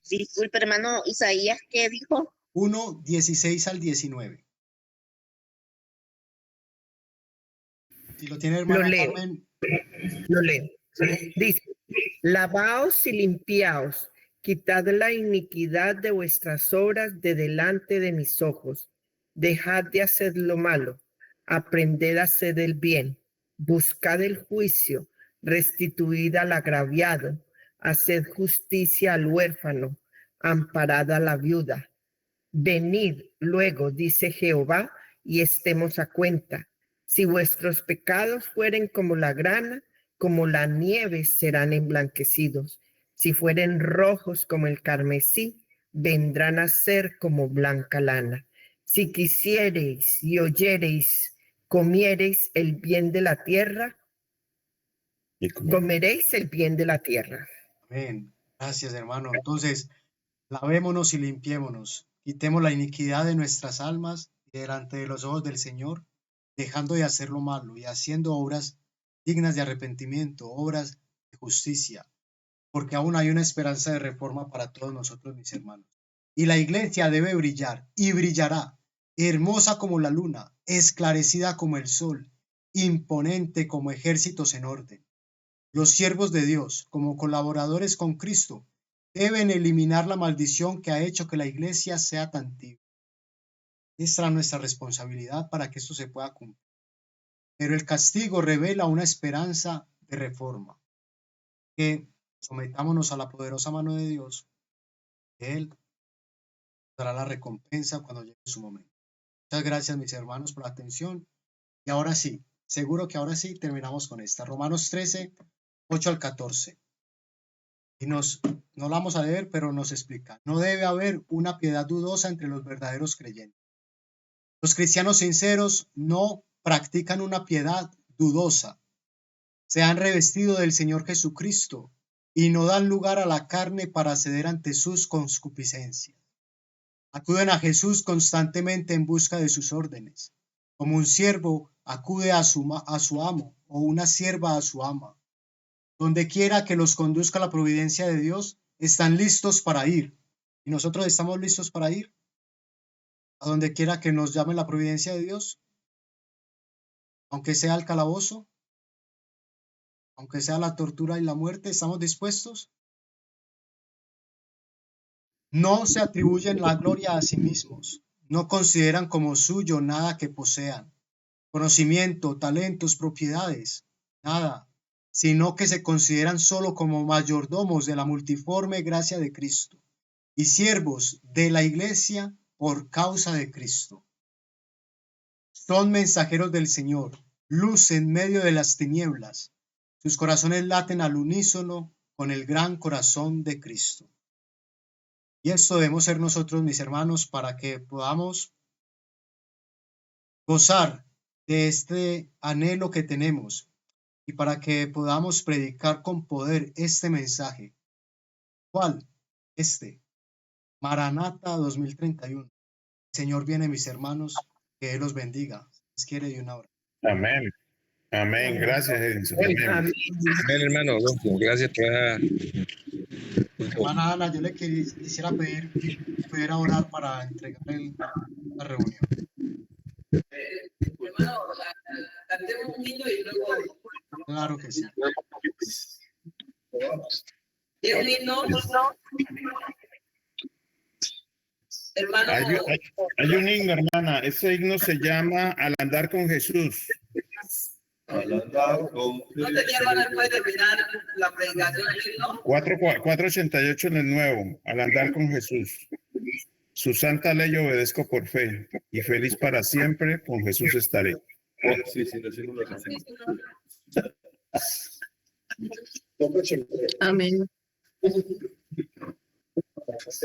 Disculpe, hermano Isaías, ¿qué dijo? 1, 16 al 19. Si lo tiene, hermana Carmen. Lo leo. Dice, lavaos y limpiaos, quitad la iniquidad de vuestras obras de delante de mis ojos. Dejad de hacer lo malo, aprended a hacer el bien, buscad el juicio, restituid al agraviado, haced justicia al huérfano, amparad a la viuda. Venid luego, dice Jehová, y estemos a cuenta. Si vuestros pecados fueren como la grana, como la nieve serán emblanquecidos. Si fueren rojos como el carmesí, vendrán a ser como blanca lana. Si quisiereis y oyereis, comiereis el bien de la tierra, comeréis el bien de la tierra. Amén. Gracias, hermano. Entonces, lavémonos y limpiémonos. Quitemos la iniquidad de nuestras almas y delante de los ojos del Señor, dejando de hacer lo malo y haciendo obras dignas de arrepentimiento, obras de justicia, porque aún hay una esperanza de reforma para todos nosotros, mis hermanos. Y la iglesia debe brillar y brillará, hermosa como la luna, esclarecida como el sol, imponente como ejércitos en orden. Los siervos de Dios, como colaboradores con Cristo, deben eliminar la maldición que ha hecho que la iglesia sea tan tibia. Esta es nuestra responsabilidad para que esto se pueda cumplir. Pero el castigo revela una esperanza de reforma. Que sometámonos a la poderosa mano de Dios, que Él dará la recompensa cuando llegue su momento. Muchas gracias, mis hermanos, por la atención. Y ahora sí, seguro que ahora sí terminamos con esta. Romanos 13, 8 al 14. Y no la vamos a leer, pero nos explica. No debe haber una piedad dudosa entre los verdaderos creyentes. Los cristianos sinceros no practican una piedad dudosa. Se han revestido del Señor Jesucristo y no dan lugar a la carne para ceder ante sus concupiscencias. Acuden a Jesús constantemente en busca de sus órdenes, como un siervo acude a su amo o una sierva a su ama. Donde quiera que los conduzca la providencia de Dios, están listos para ir. ¿Y nosotros estamos listos para ir? A donde quiera que nos llame la providencia de Dios, aunque sea el calabozo, aunque sea la tortura y la muerte, ¿estamos dispuestos? No se atribuyen la gloria a sí mismos, no consideran como suyo nada que posean, conocimiento, talentos, propiedades, nada, sino que se consideran solo como mayordomos de la multiforme gracia de Cristo y siervos de la iglesia por causa de Cristo. Son mensajeros del Señor, luz en medio de las tinieblas. Sus corazones laten al unísono con el gran corazón de Cristo. Y esto debemos ser nosotros, mis hermanos, para que podamos gozar de este anhelo que tenemos y para que podamos predicar con poder este mensaje. ¿Cuál? Maranata 2031. El Señor viene, mis hermanos, que Él los bendiga. Si les quiere, y una hora. Amén. Amén. Gracias, Edison. Amén. Amén, hermano. Gracias por Hermana Ana, yo le quisiera pedir que pudiera orar para entregar la reunión. Hermano, cantemos un himno y luego. Claro que sí. El himno, hermano. Hay un himno, hermana. Ese himno se llama Al andar con Jesús. Al andar con Jesús. ¿No tenía hermano después de terminar la predicación del himno? 488 en el nuevo. Al andar con Jesús. Su santa ley obedezco por fe, y feliz para siempre con Jesús estaré. Sí, Amén.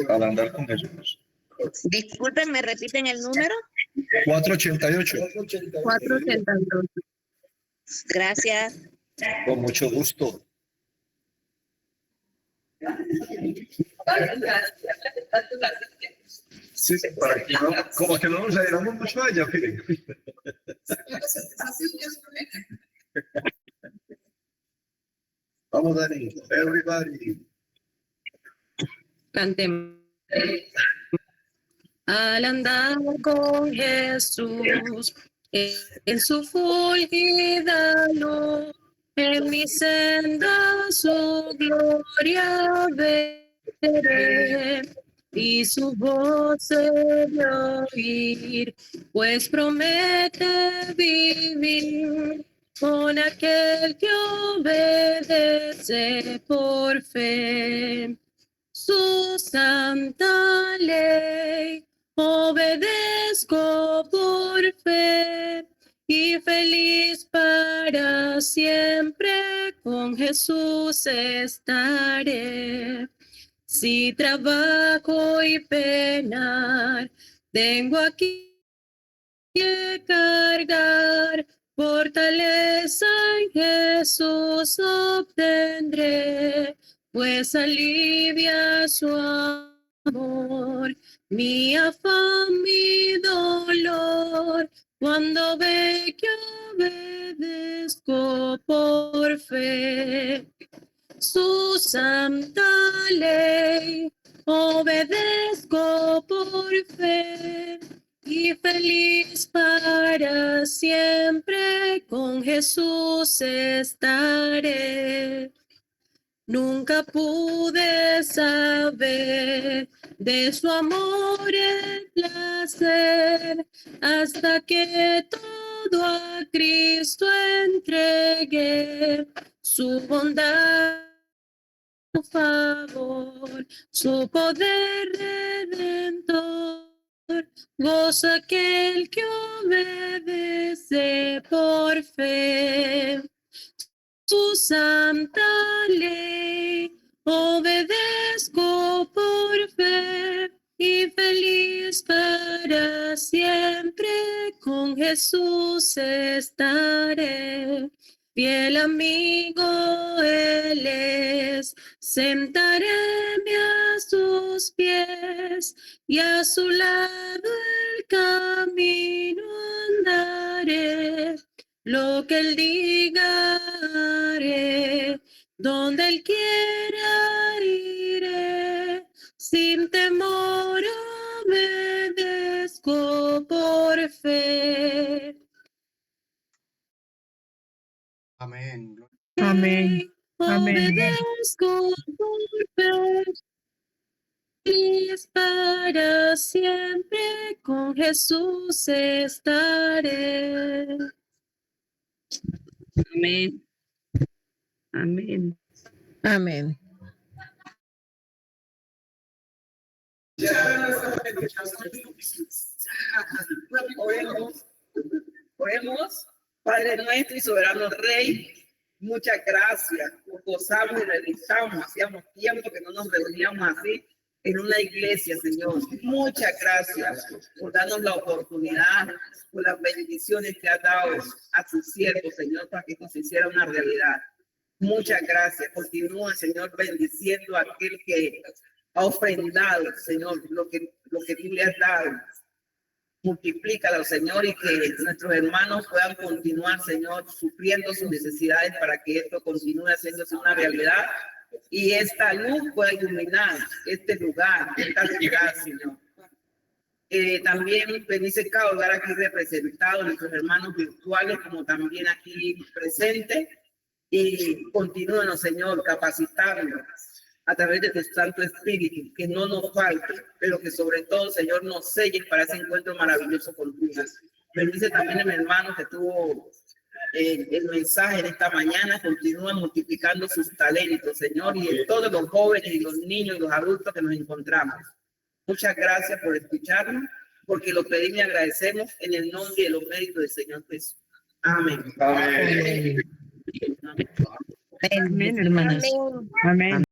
Al andar con Jesús. Disculpen, ¿me repiten el número? 488. 482. Gracias. Con mucho gusto. Sí, para que no, como que no nos adheramos mucho a ella, miren. Vamos, Dani. Everybody. Cantemos. Al andar con Jesús, en su fulgida luz, en mi senda su gloria veré, y su voz he de oír, pues promete vivir con aquel que obedece por fe. Su santa ley obedezco por fe, y feliz para siempre con Jesús estaré. Si trabajo y penar, tengo aquí que cargar, fortaleza en Jesús obtendré, pues alivia su amor, mi afán, mi dolor, cuando ve que obedezco por fe su santa ley, obedezco por fe y feliz para siempre con Jesús estaré. Nunca pude saber de su amor el placer hasta que todo a Cristo entregué. Su bondad, su favor, su poder redentor, goza aquel que obedece por fe. Su santa ley, obedezco por fe y feliz para siempre con Jesús estaré. Fiel amigo Él es, sentaré a sus pies y a su lado el camino andaré. Lo que Él diga haré, donde Él quiera iré, sin temor obedezco por fe. Amén. Amén. Amén. Obedezco por fe, feliz para siempre con Jesús estaré. Amén. Amén. Amén. Oremos, Padre nuestro y soberano Rey, muchas gracias. Nos gozamos y realizamos. Hacíamos tiempo que no nos reuníamos así en una iglesia, Señor. Muchas gracias por darnos la oportunidad, por las bendiciones que has dado a tus siervos, Señor, para que esto se hiciera una realidad. Muchas gracias. Continúa, Señor, bendiciendo a aquel que ha ofrendado, Señor, lo que tú le has dado. Multiplícalo, Señor, y que nuestros hermanos puedan continuar, Señor, supliendo sus necesidades para que esto continúe haciéndose una realidad y esta luz pueda iluminar este lugar, esta ciudad, Señor. También bendice cada hogar aquí representado, nuestros hermanos virtuales, como también aquí presentes, y continúenos, Señor, capacitándonos a través de tu Santo Espíritu, que no nos falte, pero que sobre todo, Señor, nos selles para ese encuentro maravilloso contigo. Bendice también a mi hermano que tuvo el mensaje de esta mañana, continúa multiplicando sus talentos, Señor, y en todos los jóvenes y los niños y los adultos que nos encontramos. Muchas gracias por escucharnos, porque lo pedimos y agradecemos en el nombre de los méritos del Señor Jesús. Amén. Amén. Amén, hermanas. Amén.